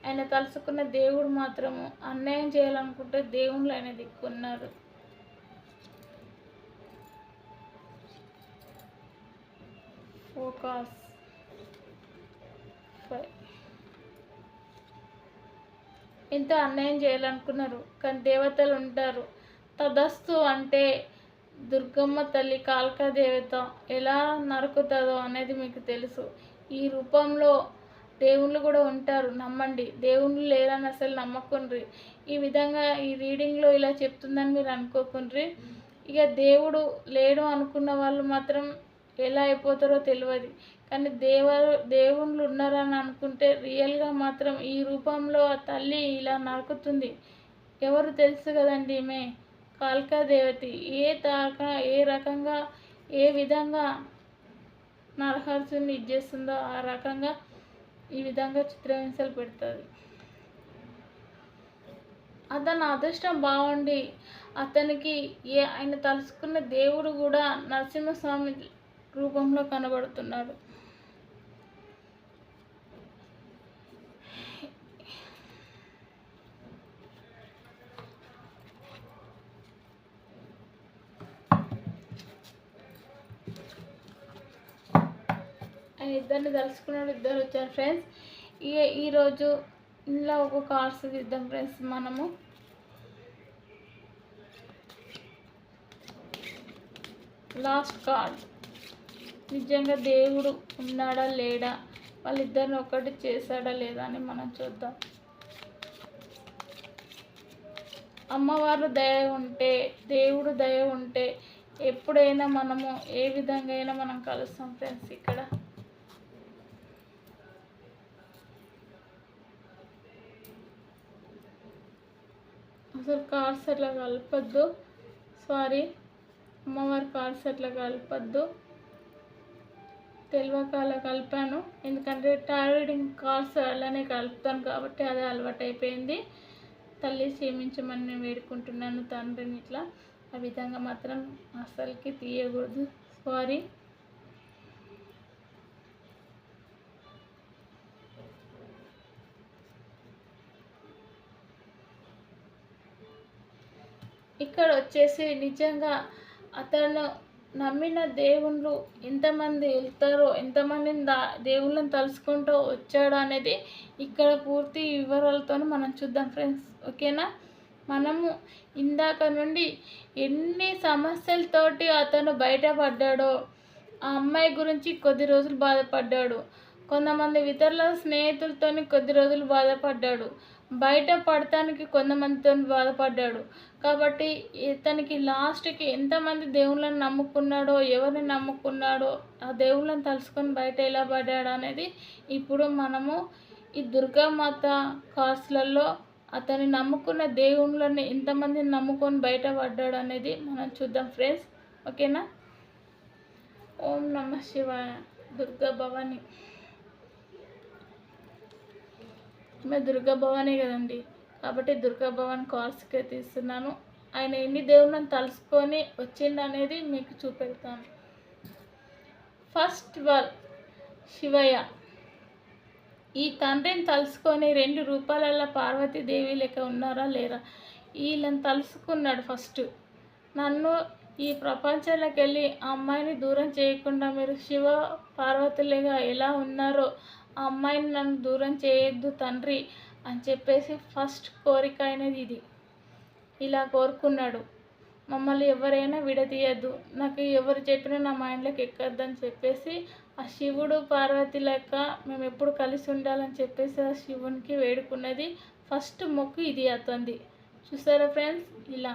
ఆయన తలుసుకున్న దేవుడు మాత్రము అన్యాయం చేయాలనుకుంటే దేవుళ్ళు ఆయన దిక్కున్నారు. ఫోకస్ 5 ఎంతో అన్యాయం చేయాలనుకున్నారు, కానీ దేవతలు ఉంటారు. తదస్తు అంటే దుర్గమ్మ తల్లి కాళికా దేవత ఎలా నరుకుతుందో అనేది మీకు తెలుసు. ఈ రూపంలో దేవుళ్ళు కూడా ఉంటారు, నమ్మండి. దేవుళ్ళు లేరని అసలు నమ్మకుండ్రి. ఈ విధంగా ఈ రీడింగ్లో ఇలా చెప్తుందని మీరు అనుకోకుండ్రి. ఇక దేవుడు లేడు అనుకున్న వాళ్ళు మాత్రం ఎలా అయిపోతారో తెలియదు, కానీ దేవుళ్ళు ఉన్నారని అనుకుంటే రియల్గా మాత్రం ఈ రూపంలో ఆ తల్లి ఇలా నరుకుతుంది. ఎవరు తెలుసు కదండి, ఈమె కాళికా దేవతి. ఏ రకంగా ఏ విధంగా నరహర్షుని ఇచ్చేస్తుందో ఆ రకంగా ఈ విధంగా చిత్రహింసలు పెడుతుంది. అతను అదృష్టం బాగుండి అతనికి ఆయన తలుసుకున్న దేవుడు కూడా నరసింహస్వామి రూపంలో కనబడుతున్నాడు. ఆయన ఇద్దరిని తలుచుకున్నాడు, ఇద్దరు వచ్చారు ఫ్రెండ్స్. ఈరోజు ఇందులో ఒక కార్డ్స్ తీద్దాం ఫ్రెండ్స్. మనము లాస్ట్ కార్డ్, నిజంగా దేవుడు ఉన్నాడా లేడా, వాళ్ళిద్దరిని ఒకటి చేశాడా లేదా అని మనం చూద్దాం. అమ్మవారు దయ ఉంటే, దేవుడు దయ ఉంటే ఎప్పుడైనా మనము ఏ విధంగా అయినా మనం కలుస్తాం ఫ్రెండ్స్. ఇక్కడ అసలు కార్డ్స్ అట్లా కలపద్దు, సారీ, అమ్మవారి కార్డ్స్ అట్లా కలపద్దు, తెలియక అలా కలిపాను. ఎందుకంటే టారోడింగ్ కార్డ్స్ అలానే కలుపుతాను కాబట్టి అదే అలవాటు అయిపోయింది. తల్లి క్షమించమని నేను వేడుకుంటున్నాను తండ్రిని. ఇట్లా ఆ విధంగా మాత్రం అసలుకి తీయకూడదు, సారీ. ఇక్కడ వచ్చేసి నిజంగా అతను నమ్మిన దేవుళ్ళు ఎంతమంది వెళ్తారో, ఎంతమందిని దేవుళ్ళని తలుసుకుంటూ వచ్చాడో అనేది ఇక్కడ పూర్తి వివరాలతో మనం చూద్దాం ఫ్రెండ్స్. ఓకేనా? మనము ఇందాక నుండి ఎన్ని సమస్యలతోటి అతను బయటపడ్డాడో, ఆ అమ్మాయి గురించి కొద్ది రోజులు బాధపడ్డాడు, కొంతమంది ఇతరుల స్నేహితులతో కొద్ది రోజులు బాధపడ్డాడు, బయట పడటానికి కొంతమందితో బాధపడ్డాడు. కాబట్టి ఇతనికి లాస్ట్కి ఎంతమంది దేవుళ్ళని నమ్ముకున్నాడో, ఎవరిని నమ్ముకున్నాడో, ఆ దేవుళ్ళని తలుసుకొని బయట ఎలా పడ్డాడు అనేది ఇప్పుడు మనము ఈ దుర్గామాత కార్డ్స్లలో అతని నమ్ముకున్న దేవుళ్ళని ఎంతమందిని నమ్ముకొని బయట పడ్డాడు అనేది మనం చూద్దాం ఫ్రెండ్స్. ఓకేనా? ఓం నమః శివాయ. దుర్గా భవాని, మేము దుర్గా భవానీ కదండి, కాబట్టి దుర్గా భవాని కార్డ్స్కే తీస్తున్నాను. ఆయన ఎన్ని దేవుళ్ళని తలుసుకొని వచ్చిండు అనేది మీకు చూపెడతాను. ఫస్ట్ వల్ శివయ్య. ఈ తండ్రిని తలుసుకొని 2 రూపాయల పార్వతీదేవి లెక్క ఉన్నారా లేరా, వీళ్ళని తలుసుకున్నాడు ఫస్ట్. నన్ను ఈ ప్రపంచంలోకి వెళ్ళి ఆ అమ్మాయిని దూరం చేయకుండా మీరు శివ పార్వతులుగా ఎలా ఉన్నారో ఆ అమ్మాయిని నన్ను దూరం చేయొద్దు తండ్రి అని చెప్పేసి ఫస్ట్ కోరిక అనేది ఇది. ఇలా కోరుకున్నాడు, మమ్మల్ని ఎవరైనా విడదీయద్దు, నాకు ఎవరు చెప్పినా నా మైండ్లోకి ఎక్కద్దని చెప్పేసి ఆ శివుడు పార్వతి లెక్క మేము ఎప్పుడు కలిసి ఉండాలని చెప్పేసి ఆ శివునికి వేడుకున్నది ఫస్ట్ మొక్కు ఇది అతనిది. చూసారా ఫ్రెండ్స్? ఇలా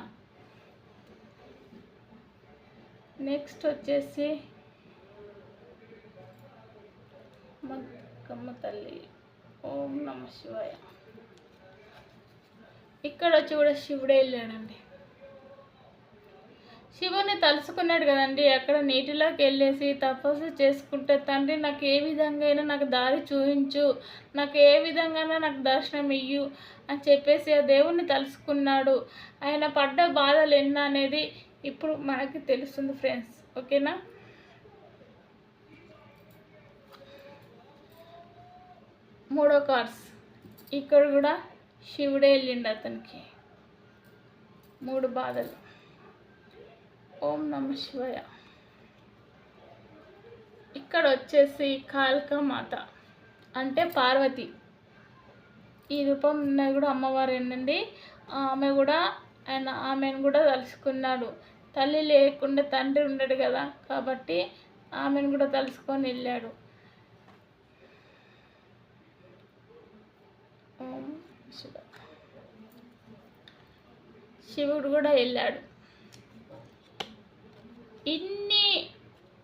నెక్స్ట్ వచ్చేసి కమ్మ తల్లి. ఓం నమః శివాయ. ఇక్కడ వచ్చి కూడా శివుడే వెళ్ళాడండి. శివుని తలుసుకున్నాడు కదండి, అక్కడ నీటిలోకి వెళ్ళేసి తపస్సు చేసుకుంటే తండ్రి నాకు ఏ విధంగా అయినా నాకు దారి చూపించు, నాకు ఏ విధంగా నాకు దర్శనం ఇయ్యు అని చెప్పేసి ఆ దేవుణ్ణి తలుసుకున్నాడు. ఆయన పడ్డ బాధలు ఎన్న అనేది ఇప్పుడు మనకి తెలుస్తుంది ఫ్రెండ్స్. ఓకేనా? మూడో కార్డ్స్. ఇక్కడ కూడా శివుడే వెళ్ళిండు అతనికి 3 బాధలు. ఓం నమః శివాయ. ఇక్కడ వచ్చేసి కాళికా మాత అంటే పార్వతి, ఈ రూపం ఉన్నది కూడా అమ్మవారు ఏంటండి. ఆమెను కూడా తలుసుకున్నాడు. తల్లి లేకుండా తండ్రి ఉండడు కదా, కాబట్టి ఆమెను కూడా తలుసుకొని వెళ్ళాడు. శివుడు కూడా వెళ్ళాడు. ఇన్ని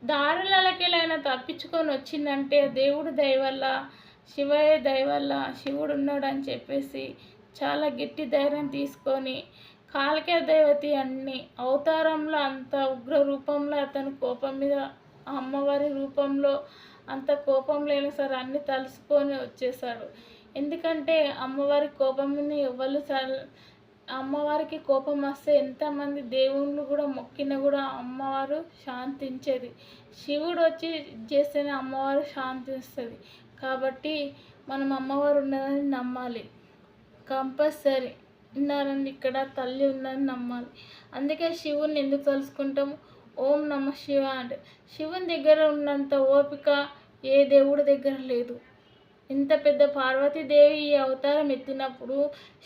దారులకెళ్ళైనా తప్పించుకొని వచ్చిందంటే దేవుడు దయ వల్ల, శివయ్య దయ వల్ల, శివుడు ఉన్నాడు అని చెప్పేసి చాలా గట్టి ధైర్యం తీసుకొని కాళికా దేవతి అన్ని అవతారంలో అంత ఉగ్ర రూపంలో అతను కోపం మీద అమ్మవారి రూపంలో అంత కోపం లేని సరే అన్ని తలుసుకొని వచ్చేసాడు. ఎందుకంటే అమ్మవారి కోపంని ఎవరు అమ్మవారికి కోపం వస్తే ఎంతమంది దేవుళ్ళు కూడా మొక్కిన కూడా అమ్మవారు శాంతించేది. శివుడు వచ్చి చేస్తేనే అమ్మవారు శాంతిస్తుంది. కాబట్టి మనం అమ్మవారు ఉన్నదని నమ్మాలి కంపల్సరీ. ఉన్నారని ఇక్కడ తల్లి ఉందని నమ్మాలి. అందుకే శివుని ఎందుకు తలుసుకుంటాము? ఓం నమః శివ అంటే శివుని దగ్గర ఉన్నంత ఓపిక ఏ దేవుడి దగ్గర లేదు. ఇంత పెద్ద పార్వతీదేవి ఈ అవతారం ఎత్తినప్పుడు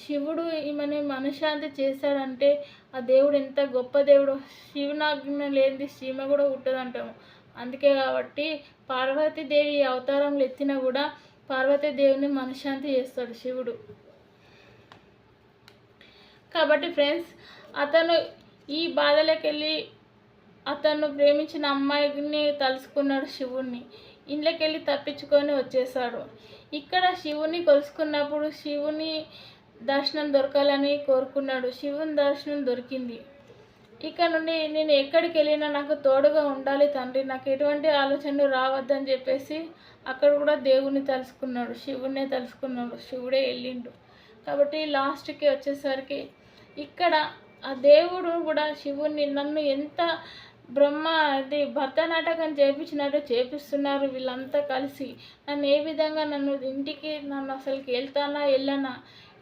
శివుడు ఈమెని మనశ్శాంతి చేశాడంటే ఆ దేవుడు ఎంత గొప్ప దేవుడు. శివునాజ్ఞ లేనిది సీమ కూడా పుట్టదంటాము. అందుకే కాబట్టి పార్వతీదేవి ఈ అవతారంలో ఎత్తినా కూడా పార్వతీదేవిని మనశ్శాంతి చేస్తాడు శివుడు. కాబట్టి ఫ్రెండ్స్, అతను ఈ బాధలోకి వెళ్ళి అతను ప్రేమించిన అమ్మాయిని తలుసుకున్నాడు శివుణ్ణి. ఇంట్లోకి వెళ్ళి తప్పించుకొని వచ్చేసాడు. ఇక్కడ శివుని కొలుసుకున్నప్పుడు శివుని దర్శనం దొరకాలని కోరుకున్నాడు. శివుని దర్శనం దొరికింది. ఇక్కడ నుండి నేను ఎక్కడికి వెళ్ళినా నాకు తోడుగా ఉండాలి తండ్రి, నాకు ఎటువంటి ఆలోచనలు రావద్దని చెప్పేసి అక్కడ కూడా దేవుణ్ణి తలుసుకున్నాడు, శివుణ్ణే తలుసుకున్నాడు. శివుడే వెళ్ళిండు. కాబట్టి లాస్ట్కి వచ్చేసరికి ఇక్కడ ఆ దేవుడు కూడా శివుణ్ణి నన్ను ఎంత అది భరతనాటకం చేపించినట్టు చేపిస్తున్నారు వీళ్ళంతా కలిసి. నన్ను ఏ విధంగా నన్ను అసలుకి వెళ్తానా వెళ్ళనా,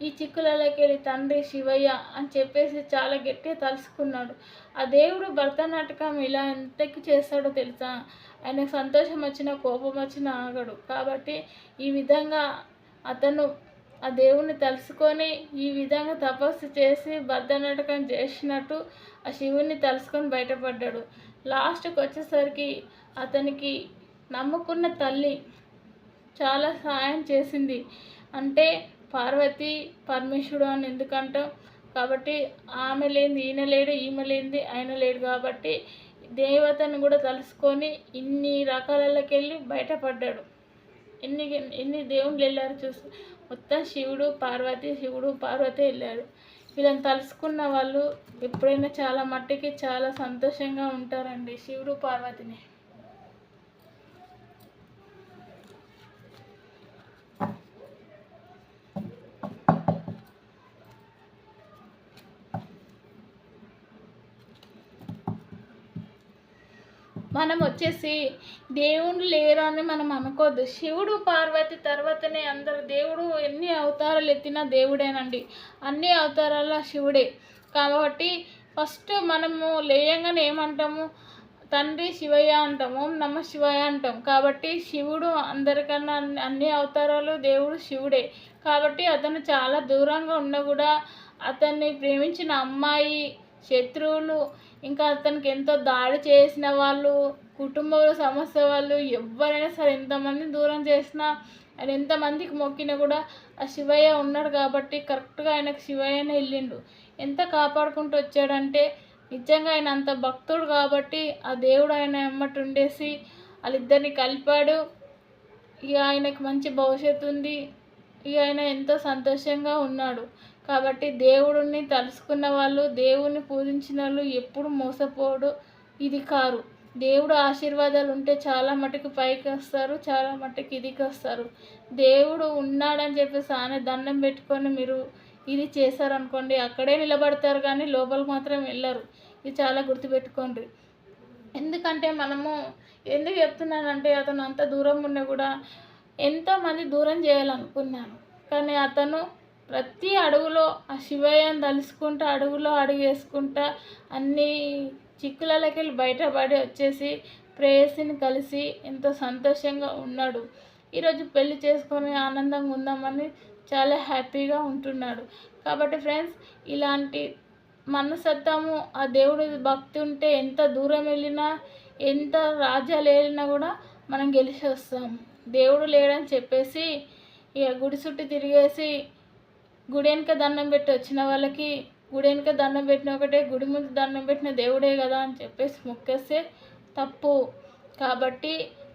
ఈ చిక్కులలోకి వెళ్ళి తండ్రి శివయ్య అని చెప్పేసి చాలా గట్టిగా తలుసుకున్నాడు. ఆ దేవుడు భరతనాటకం ఇలా ఎంతకి చేస్తాడో తెలుసా. ఆయనకు సంతోషం వచ్చినా కోపం వచ్చినా ఆగడు. కాబట్టి ఈ విధంగా అతను ఆ దేవుణ్ణి తలుసుకొని ఈ విధంగా తపస్సు చేసి భరతనాటకం చేసినట్టు ఆ శివుణ్ణి తలుసుకొని బయటపడ్డాడు. లాస్ట్కి వచ్చేసరికి అతనికి నమ్ముకున్న తల్లి చాలా సహాయం చేసింది. అంటే పార్వతి పరమేశ్వరుడు అని ఎందుకంటాం. కాబట్టి ఆమె లేనిది ఈయన లేడు, ఈమె లేనిది ఆయన లేడు. కాబట్టి దేవతను కూడా తలుసుకొని ఇన్ని రకాలకి వెళ్ళి బయటపడ్డాడు. ఎన్ని దేవుళ్ళు వెళ్ళారు చూసి, మొత్తం శివుడు పార్వతి వెళ్ళాడు. వీళ్ళని తలుసుకున్న వాళ్ళు ఎప్పుడైనా చాలా మట్టికి చాలా సంతోషంగా ఉంటారండి, శివుడు పార్వతిని. మనం వచ్చేసి దేవుడు లేరు అని మనం అనుకోద్దు. శివుడు పార్వతి తర్వాతనే అందరు. దేవుడు ఎన్ని అవతారాలు ఎత్తినా దేవుడేనండి, అన్ని అవతారాల శివుడే. కాబట్టి ఫస్ట్ మనము లేయంగానే ఏమంటాము, తండ్రి శివయ్య అంటాము, ఓం నమ శివయ్య అంటాం. కాబట్టి శివుడు అందరికన్నా అన్ని అవతారాలు దేవుడు శివుడే. కాబట్టి అతను చాలా దూరంగా ఉన్నా కూడా అతన్ని ప్రేమించిన అమ్మాయి, శత్రువులు, ఇంకా అతనికి ఎంతో దాడి చేసిన వాళ్ళు, కుటుంబంలో సమస్య వాళ్ళు, ఎవరైనా సరే ఎంతమంది దూరం చేసినా ఆయన ఎంతమందికి మొక్కినా కూడా ఆ శివయ్య ఉన్నాడు. కాబట్టి కరెక్ట్గా ఆయనకు శివయ్యనే వెళ్ళిండు. ఎంత కాపాడుకుంటూ వచ్చాడంటే నిజంగా ఆయన అంత భక్తుడు. కాబట్టి ఆ దేవుడు ఆయన ఎమ్మటి ఉండేసి వాళ్ళిద్దరిని కలిపాడు. ఇక ఆయనకు మంచి భవిష్యత్తు ఉంది. ఇక ఆయన ఎంతో సంతోషంగా ఉన్నాడు. కాబట్టి దేవుడిని తలుసుకున్న వాళ్ళు, దేవుడిని పూజించిన వాళ్ళు ఎప్పుడు మోసపోడు, ఇది కారు. దేవుడు ఆశీర్వాదాలు ఉంటే చాలా మటుకు పైకి వస్తారు, చాలా మటుకు ఇదికి వస్తారు. దేవుడు ఉన్నాడని చెప్పేసి ఆయన దండం పెట్టుకొని మీరు ఇది చేశారనుకోండి, అక్కడే నిలబడతారు కానీ లోపలికి మాత్రం వెళ్ళరు. ఇది చాలా గుర్తుపెట్టుకోండి. ఎందుకంటే మనము ఎందుకు చెప్తున్నానంటే అతను అంత దూరం ఉన్నా కూడా ఎంతోమంది దూరం చేయాలనుకున్నాను. కానీ అతను ప్రతి అడుగులో ఆ శివయ్యను తలుసుకుంటా అడుగులో అడుగు వేసుకుంటా అన్ని చిక్కులకి వెళ్ళి బయటపడి వచ్చేసి ప్రేయసిని కలిసి ఎంతో సంతోషంగా ఉన్నాడు. ఈరోజు పెళ్లి చేసుకొని ఆనందంగా ఉందామని చాలా హ్యాపీగా ఉంటున్నాడు. కాబట్టి ఫ్రెండ్స్, ఇలాంటి మనసత్వము ఆ దేవుడి భక్తి ఉంటే ఎంత దూరం వెళ్ళినా, ఎంత రాజ్యాలు వెళ్ళినా కూడా మనం గెలిచి వస్తాము. దేవుడు లేడని చెప్పేసి ఇక గుడి చుట్టూ తిరిగేసి గుడి వెనుక దండం పెట్టి వచ్చిన వాళ్ళకి గుడి వెనుక దండం పెట్టిన ఒకటే, గుడి ముందు దండం పెట్టిన దేవుడే కదా అని చెప్పేసి మొక్కేస్తే తప్పు. కాబట్టి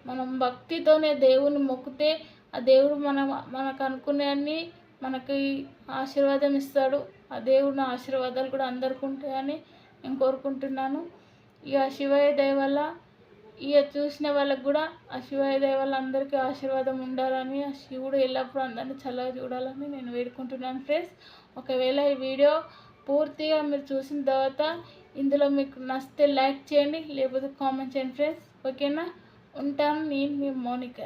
మనం భక్తితోనే దేవుని మొక్కితే ఆ దేవుడు మనకు అనుకునేవన్నీ మనకి ఆశీర్వాదం ఇస్తాడు. ఆ దేవుని ఆశీర్వాదాలు కూడా అందరికీ ఉంటాయని నేను కోరుకుంటున్నాను. ఇక శివయ్య దయ వల్ల ఇక చూసిన వాళ్ళకు కూడా ఆ శివయ్య దయ వల్ల అందరికీ ఆశీర్వాదం ఉండాలని, ఆ శివుడు ఎల్లప్పుడూ అందరినీ చల్లగా చూడాలని నేను వేడుకుంటున్నాను ఫ్రెండ్స్. ఒకవేళ ఈ వీడియో పూర్తిగా మీరు చూసిన తర్వాత ఇందులో మీకు నచ్చితే లైక్ చేయండి, లేకపోతే కామెంట్ చేయండి ఫ్రెండ్స్. ఓకేనా? ఉంటాను. నేను మీ మోనిక.